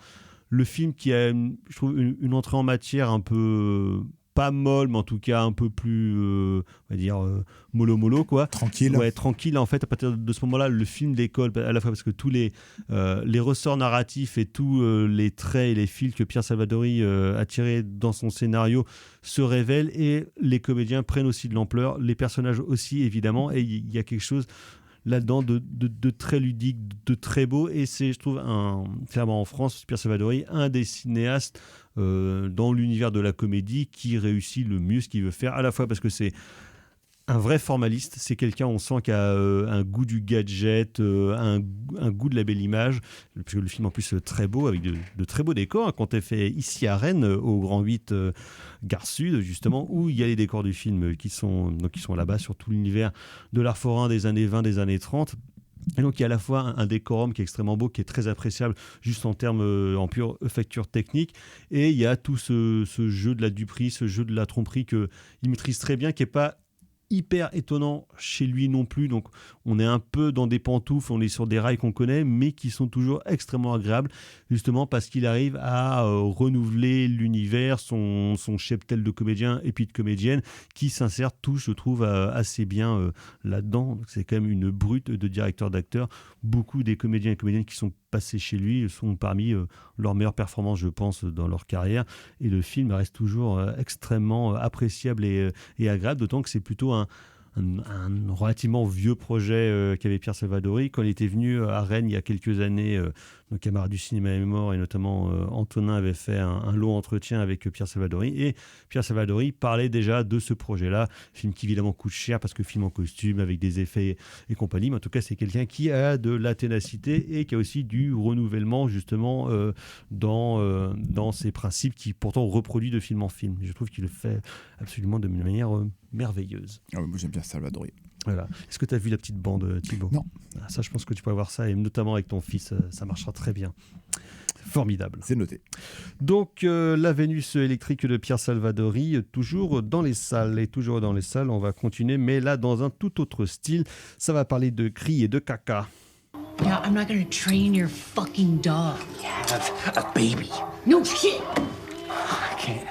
le film qui a, je trouve, une entrée en matière un peu pas molle, mais en tout cas un peu plus, on va dire, mollo, quoi. Tranquille. Ouais, tranquille. En fait, à partir de ce moment-là, le film décolle à la fois parce que tous les ressorts narratifs et tous les traits et les fils que Pierre Salvadori a tirés dans son scénario se révèlent et les comédiens prennent aussi de l'ampleur, les personnages aussi, évidemment, et il y a quelque chose là-dedans de très ludique, de très beau, et c'est, je trouve, clairement en France, Pierre Salvadori, un des cinéastes dans l'univers de la comédie qui réussit le mieux ce qu'il veut faire, à la fois parce que c'est un vrai formaliste, c'est quelqu'un, on sent, qui a un goût du gadget, un goût de la belle image, parce que le film en plus est très beau, avec de très beaux décors, hein, quand elle fait ici à Rennes, au Grand 8 Gare Sud, justement, où il y a les décors du film qui sont là-bas, sur tout l'univers de l'art forain des années 20, des années 30. Et donc il y a à la fois un décorum qui est extrêmement beau, qui est très appréciable juste en termes en pure facture technique, et il y a tout ce jeu de la duperie, ce jeu de la tromperie qu'il maîtrise très bien, qui n'est pas hyper étonnant chez lui non plus, donc on est un peu dans des pantoufles, on est sur des rails qu'on connaît, mais qui sont toujours extrêmement agréables, justement parce qu'il arrive à renouveler l'univers, son cheptel de comédiens et puis de comédiennes, qui s'insèrent tous, je trouve, assez bien là-dedans. Donc, c'est quand même une brute de directeur d'acteurs. Beaucoup des comédiens et comédiennes qui sont passés chez lui sont parmi leurs meilleures performances, je pense, dans leur carrière, et le film reste toujours extrêmement appréciable et agréable, d'autant que c'est plutôt un relativement vieux projet qu'avait Pierre Salvadori. Quand il était venu à Rennes il y a quelques années, nos camarades du cinéma est mort, et notamment Antonin avait fait un long entretien avec Pierre Salvadori, et Pierre Salvadori parlait déjà de ce projet-là, film qui évidemment coûte cher parce que film en costume avec des effets et compagnie, mais en tout cas c'est quelqu'un qui a de la ténacité et qui a aussi du renouvellement justement dans ses principes, qui pourtant reproduit de film en film. Je trouve qu'il le fait absolument de manière merveilleuse. Ah ouais, moi j'aime bien Salvadori. Voilà. Est-ce que tu as vu la petite bande, Thibaut ? Non. Ça, je pense que tu peux avoir ça, et notamment avec ton fils, ça marchera très bien. Formidable. C'est noté. Donc, la Vénus électrique de Pierre Salvadori, toujours dans les salles. Et toujours dans les salles, on va continuer, mais là, dans un tout autre style. Ça va parler de cris et de caca. Yeah, I'm not gonna train your fucking dog. Have a baby. No shit! I can't.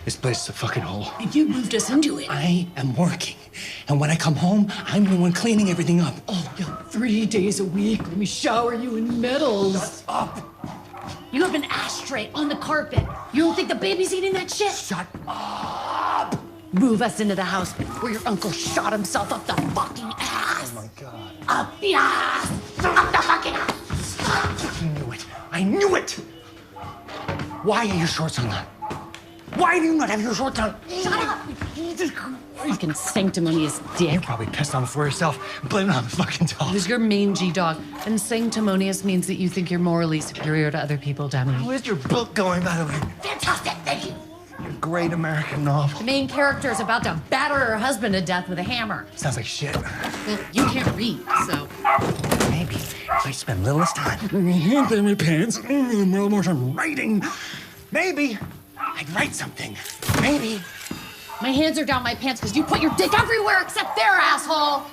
This place is a fucking hole. And you moved us into it. I am working. And when I come home, I'm the one cleaning everything up. Oh, yo, 3 days a week. Let me shower you in medals. Shut up. You have an ashtray on the carpet. You don't think the baby's eating that shit? Shut up. Move us into the house where your uncle shot himself up the fucking ass. Oh my God. Up the ass. Up the fucking ass. I knew it. Why are your shorts undone? Why do you not have your shorts on? Shut up! Fucking sanctimonious dick. You're probably pissed on the floor yourself. Blame it on the fucking dog. It was your mangy dog. And sanctimonious means that you think you're morally superior to other people, Dominic. How is your book going, by the way? Fantastic, thank you. Your great American novel. The main character is about to batter her husband to death with a hammer. Sounds like shit. Well, you can't read, so... Maybe if I spend a little less time in my pants, a little more time writing, maybe I'd write something. Maybe. My hands are down my pants because you put your dick everywhere except there, asshole!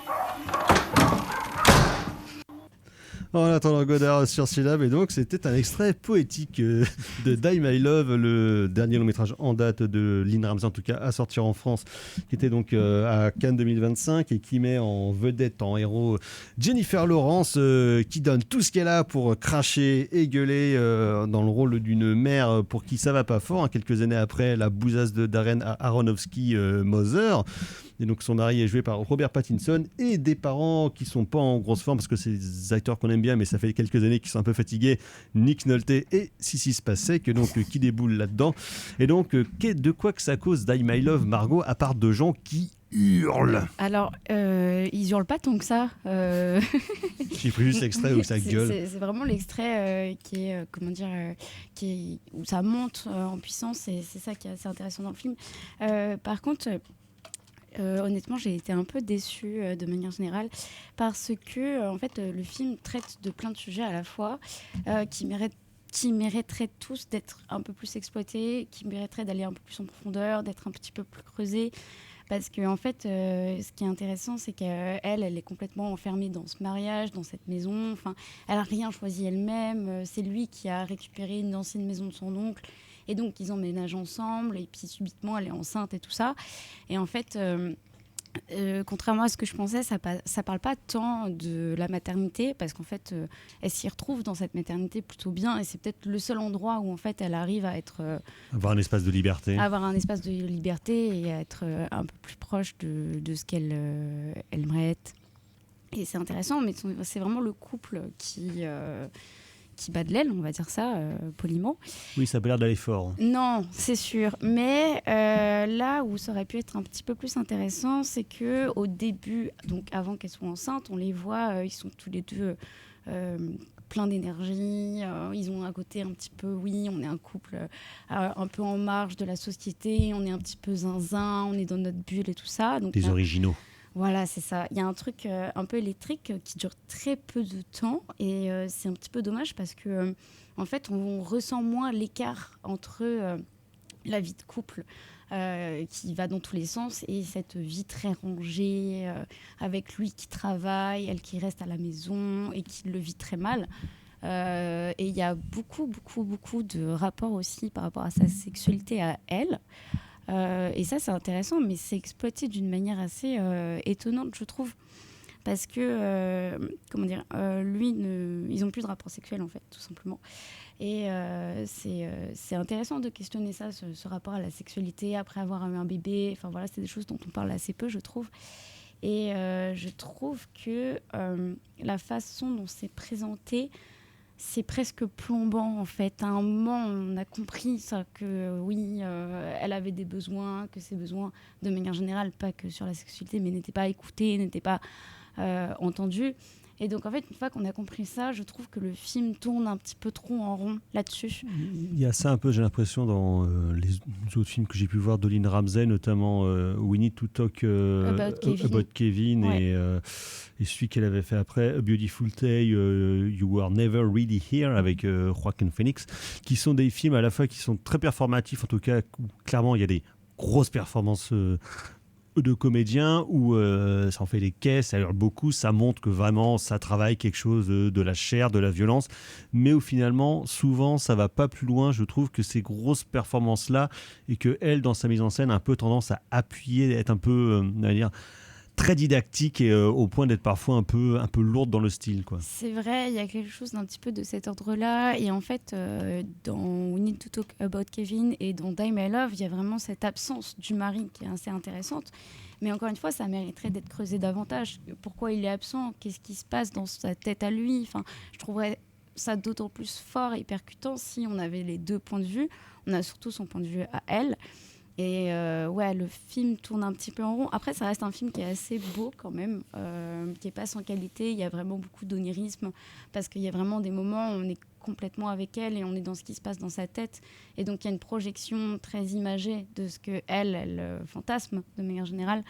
En attendant Godard sur Syllab, et donc c'était un extrait poétique de Die My Love, le dernier long métrage en date de Lynn Ramsey, en tout cas à sortir en France, qui était donc à Cannes 2025 et qui met en vedette, en héros, Jennifer Lawrence, qui donne tout ce qu'elle a pour cracher et gueuler dans le rôle d'une mère pour qui ça va pas fort, hein, quelques années après la bousasse de Darren Aronofsky, Mother. Et donc son mari est joué par Robert Pattinson, et des parents qui sont pas en grosse forme parce que c'est des acteurs qu'on aime bien mais ça fait quelques années qu'ils sont un peu fatigués, Nick Nolte et Sissy Spacek, donc qui déboulent là-dedans. Et donc de quoi que ça cause Die My Love, Margot, à part de gens qui hurlent? Alors ils hurlent pas tant que ça. J'ai pris juste l'extrait où ça gueule. C'est vraiment l'extrait qui est où ça monte en puissance, et c'est ça qui est assez intéressant dans le film. Par contre, honnêtement, j'ai été un peu déçue de manière générale parce que en fait, le film traite de plein de sujets à la fois qui mériteraient tous d'être un peu plus exploités, qui mériteraient d'aller un peu plus en profondeur, d'être un petit peu plus creusés. Parce que en fait, ce qui est intéressant, c'est qu'elle est complètement enfermée dans ce mariage, dans cette maison. Enfin, elle n'a rien choisi elle-même. C'est lui qui a récupéré une ancienne maison de son oncle Et donc, ils emménagent ensemble, et puis subitement, elle est enceinte et tout ça. Et en fait... contrairement à ce que je pensais, ça parle pas tant de la maternité, parce qu'en fait, elle s'y retrouve dans cette maternité plutôt bien, et c'est peut-être le seul endroit où en fait elle arrive à être avoir un espace de liberté, et à être un peu plus proche de ce qu'elle aimerait être. Et c'est intéressant, mais c'est vraiment le couple qui bat de l'aile, on va dire ça, poliment. Oui, ça a pas l'air d'aller fort. Non, c'est sûr. Mais là où ça aurait pu être un petit peu plus intéressant, c'est qu'au début, donc avant qu'elle soit enceinte, on les voit, ils sont tous les deux pleins d'énergie. Ils ont un côté un petit peu, oui, on est un couple un peu en marge de la société, on est un petit peu zinzin, on est dans notre bulle et tout ça. Donc, des originaux. Voilà, c'est ça. Il y a un truc un peu électrique qui dure très peu de temps et c'est un petit peu dommage parce que en fait, on ressent moins l'écart entre la vie de couple qui va dans tous les sens et cette vie très rangée avec lui qui travaille, elle qui reste à la maison et qui le vit très mal. Et il y a beaucoup de rapports aussi par rapport à sa sexualité à elle. Et ça, c'est intéressant, mais c'est exploité d'une manière assez étonnante, je trouve. Parce que, lui, ils n'ont plus de rapport sexuel, en fait, tout simplement. Et c'est intéressant de questionner ça, ce rapport à la sexualité, après avoir eu un bébé. Enfin, voilà, c'est des choses dont on parle assez peu, je trouve. Et je trouve que la façon dont c'est présenté, c'est presque plombant en fait. À un moment, on a compris ça, que oui, elle avait des besoins, que ces besoins, de manière générale, pas que sur la sexualité, mais n'étaient pas écoutés, n'étaient pas entendus. Et donc en fait, une fois qu'on a compris ça, je trouve que le film tourne un petit peu trop en rond là-dessus. Il y a ça un peu, j'ai l'impression, dans les autres films que j'ai pu voir d'Olin Ramsey, notamment We Need to Talk About Kevin ouais. et celui qu'elle avait fait après, A Beautiful Day, You Were Never Really Here, avec Joaquin Phoenix, qui sont des films à la fois qui sont très performatifs, en tout cas, où clairement il y a des grosses performances de comédiens où ça en fait des caisses, ça hurle beaucoup, ça montre que vraiment ça travaille quelque chose de la chair, de la violence, mais où finalement souvent ça va pas plus loin. Je trouve que ces grosses performances là et que elle dans sa mise en scène a un peu tendance à appuyer, être un peu très didactique et au point d'être parfois un peu lourde dans le style, quoi. C'est vrai, il y a quelque chose d'un petit peu de cet ordre-là. Et en fait, dans We Need to Talk About Kevin et dans Die My Love, il y a vraiment cette absence du mari qui est assez intéressante. Mais encore une fois, ça mériterait d'être creusé davantage. Pourquoi il est absent ? Qu'est-ce qui se passe dans sa tête à lui ? Enfin, je trouverais ça d'autant plus fort et percutant si on avait les deux points de vue. On a surtout son point de vue à elle. Et ouais, le film tourne un petit peu en rond. Après, ça reste un film qui est assez beau quand même, qui n'est pas sans qualité. Il y a vraiment beaucoup d'onirisme parce qu'il y a vraiment des moments où on est complètement avec elle et on est dans ce qui se passe dans sa tête. Et donc, il y a une projection très imagée de ce qu'elle fantasme de manière générale.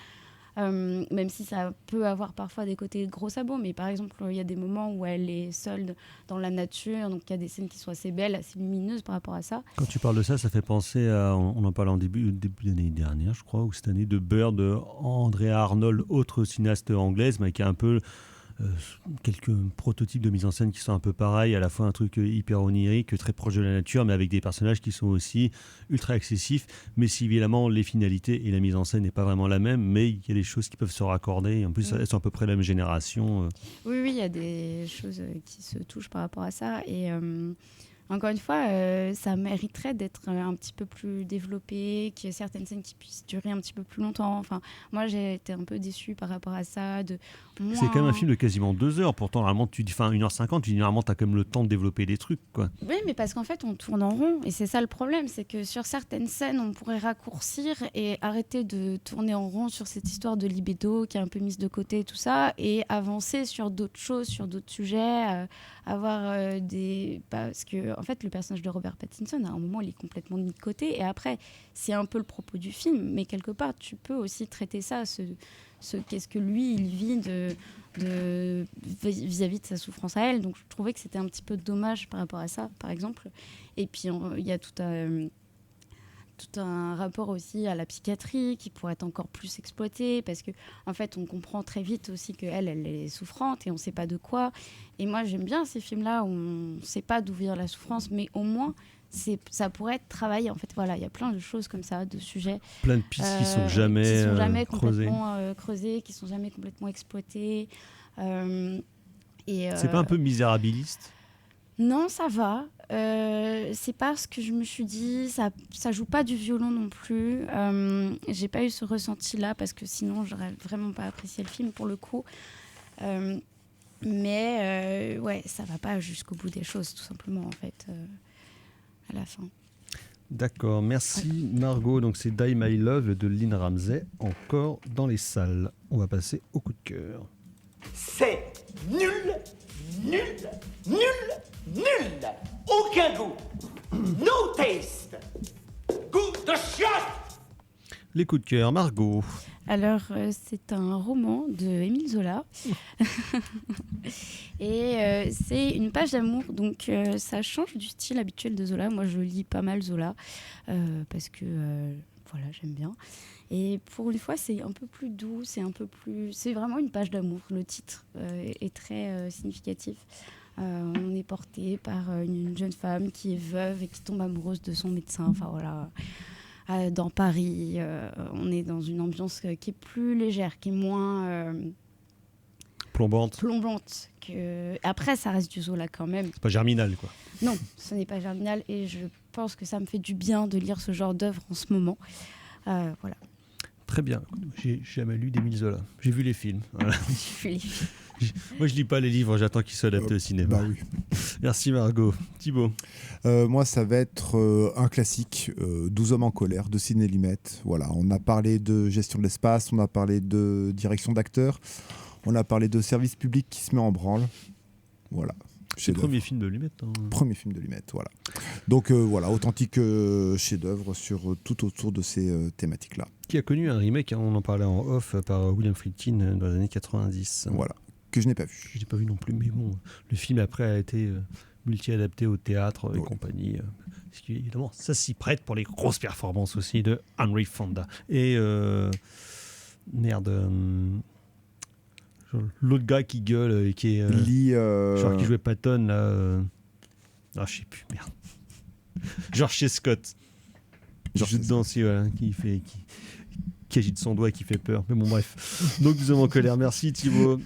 Même si ça peut avoir parfois des côtés de gros sabots, mais par exemple il y a des moments où elle est seule dans la nature, donc il y a des scènes qui sont assez belles, assez lumineuses par rapport à ça. Quand tu parles de ça, ça fait penser à, on en parlait en début d'année dernière, je crois, ou cette année, de Bird, de Andrea Arnold, autre cinéaste anglaise, mais qui a un peu quelques prototypes de mise en scène qui sont un peu pareils, à la fois un truc hyper onirique, très proche de la nature, mais avec des personnages qui sont aussi ultra excessifs, mais si évidemment les finalités et la mise en scène n'est pas vraiment la même, mais il y a des choses qui peuvent se raccorder, et en plus elles sont à peu près la même génération. Oui, il y a des choses qui se touchent par rapport à ça, et encore une fois, ça mériterait d'être un petit peu plus développé, qu'il y ait certaines scènes qui puissent durer un petit peu plus longtemps. Enfin, moi, j'ai été un peu déçue par rapport à ça. C'est quand même un film de quasiment 2 heures. Pourtant, normalement, tu dis 1h50, tu dis normalement, tu as quand même le temps de développer des trucs, quoi. Oui, mais parce qu'en fait, on tourne en rond. Et c'est ça le problème, c'est que sur certaines scènes, on pourrait raccourcir et arrêter de tourner en rond sur cette histoire de libido qui est un peu mise de côté et tout ça, et avancer sur d'autres choses, sur d'autres sujets, avoir des... Parce que en fait, le personnage de Robert Pattinson, à un moment, il est complètement mis de côté. Et après, c'est un peu le propos du film. Mais quelque part, tu peux aussi traiter ça, qu'est-ce que lui, il vit vis-à-vis de sa souffrance à elle. Donc, je trouvais que c'était un petit peu dommage par rapport à ça, par exemple. Et puis, il y a tout tout un rapport aussi à la psychiatrie qui pourrait être encore plus exploité parce que en fait on comprend très vite aussi qu'elle est souffrante et on ne sait pas de quoi. Et moi j'aime bien ces films-là où on ne sait pas d'où vient la souffrance, mais au moins ça pourrait être travaillé. En fait, voilà, il y a plein de choses comme ça, de sujets. Plein de pistes qui sont jamais complètement creusées, qui sont jamais complètement exploitées. C'est pas un peu misérabiliste ? Non, ça va. C'est parce que je me suis dit, ça joue pas du violon non plus. J'ai pas eu ce ressenti-là parce que sinon j'aurais vraiment pas apprécié le film pour le coup. Mais ouais, ça va pas jusqu'au bout des choses, tout simplement en fait. À la fin. D'accord, merci Margot. Donc c'est Die My Love de Lynn Ramsay, encore dans les salles. On va passer au coup de cœur. C'est nul, nul, nul, nul. Aucun goût. No taste. Goût de chiotte. Les coups de cœur, Margot. Alors, c'est un roman de Émile Zola. Et c'est une page d'amour. Donc, ça change du style habituel de Zola. Moi, je lis pas mal Zola parce que, voilà, j'aime bien. Et pour une fois, c'est un peu plus doux. C'est vraiment une page d'amour. Le titre est très significatif. On est porté par une jeune femme qui est veuve et qui tombe amoureuse de son médecin. Enfin, voilà. Dans Paris, on est dans une ambiance qui est plus légère, qui est moins plombante que... Après, ça reste du Zola quand même. C'est pas Germinal, quoi. Non, ce n'est pas Germinal, et je pense que ça me fait du bien de lire ce genre d'œuvre en ce moment. Voilà. Très bien. J'ai jamais lu d'Émile Zola. J'ai vu les films. Voilà. Moi, je lis pas les livres, j'attends qu'ils soient adaptés au cinéma. Bah oui. Merci Margot. Thibaut. Moi, ça va être un classique, 12 hommes en colère de Sidney Lumet. Voilà, on a parlé de gestion de l'espace, on a parlé de direction d'acteurs, on a parlé de service public qui se met en branle. Voilà. C'est le premier film de Lumet. Premier film de Lumet, voilà. Donc voilà, authentique chef-d'œuvre sur tout autour de ces thématiques-là. Qui a connu un remake, on en parlait en off, par William Friedkin dans les années 90. Voilà, que je n'ai pas vu. Je n'ai pas vu non plus, mais bon, le film après a été multi-adapté au théâtre et compagnie. Parce qu'évidemment, ça s'y prête pour les grosses performances aussi de Henry Fonda. Et l'autre gars qui gueule et qui est genre qui jouait Patton là. Ah, je sais plus, merde. George C. Scott. George dedans aussi, voilà, qui agite son doigt et qui fait peur. Mais bon, bref. Donc, nous sommes en colère. Merci Thibaut.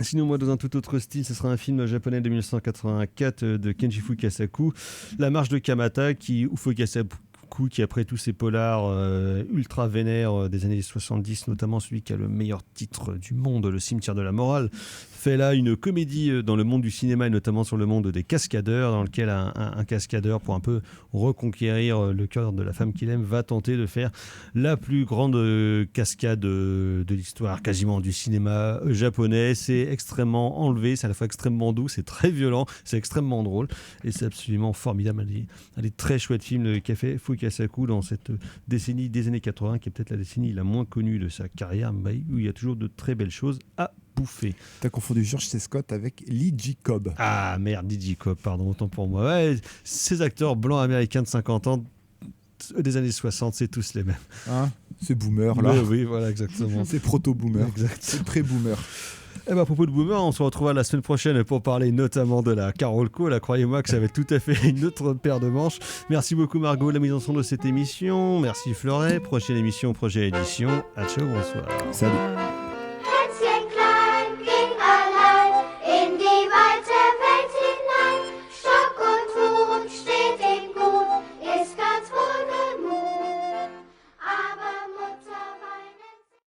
Sinon, moi, dans un tout autre style, ce sera un film japonais de 1984 de Kenji Fukasaku, La Marche de Kamata, qui après tous ces polars ultra vénères des années 70, notamment celui qui a le meilleur titre du monde, Le Cimetière de la Morale, fait là une comédie dans le monde du cinéma et notamment sur le monde des cascadeurs, dans lequel un cascadeur, pour un peu reconquérir le cœur de la femme qu'il aime, va tenter de faire la plus grande cascade de l'histoire quasiment du cinéma japonais. C'est extrêmement enlevé, c'est à la fois extrêmement doux, c'est très violent, c'est extrêmement drôle et c'est absolument formidable. Un des très chouettes films qu'a fait Fukasaku dans cette décennie des années 80, qui est peut-être la décennie la moins connue de sa carrière, mais où il y a toujours de très belles choses à bouffer. T'as confondu George C. Scott avec Lee J. Cobb. Ah merde, Lee J. Cobb, pardon, autant pour moi. Ouais, ces acteurs blancs américains de 50 ans des années 60, c'est tous les mêmes. Hein, c'est boomer là. Oui, voilà, exactement. C'est proto-boomer. Exact. C'est pré-boomer. Eh ben, à propos de boomer, on se retrouvera la semaine prochaine pour parler notamment de la Carolco. Là, croyez-moi que ça va être tout à fait une autre paire de manches. Merci beaucoup Margot, la mise en son de cette émission. Merci Fleuret. Prochaine émission, prochaine édition. À ciao, bonsoir. Salut.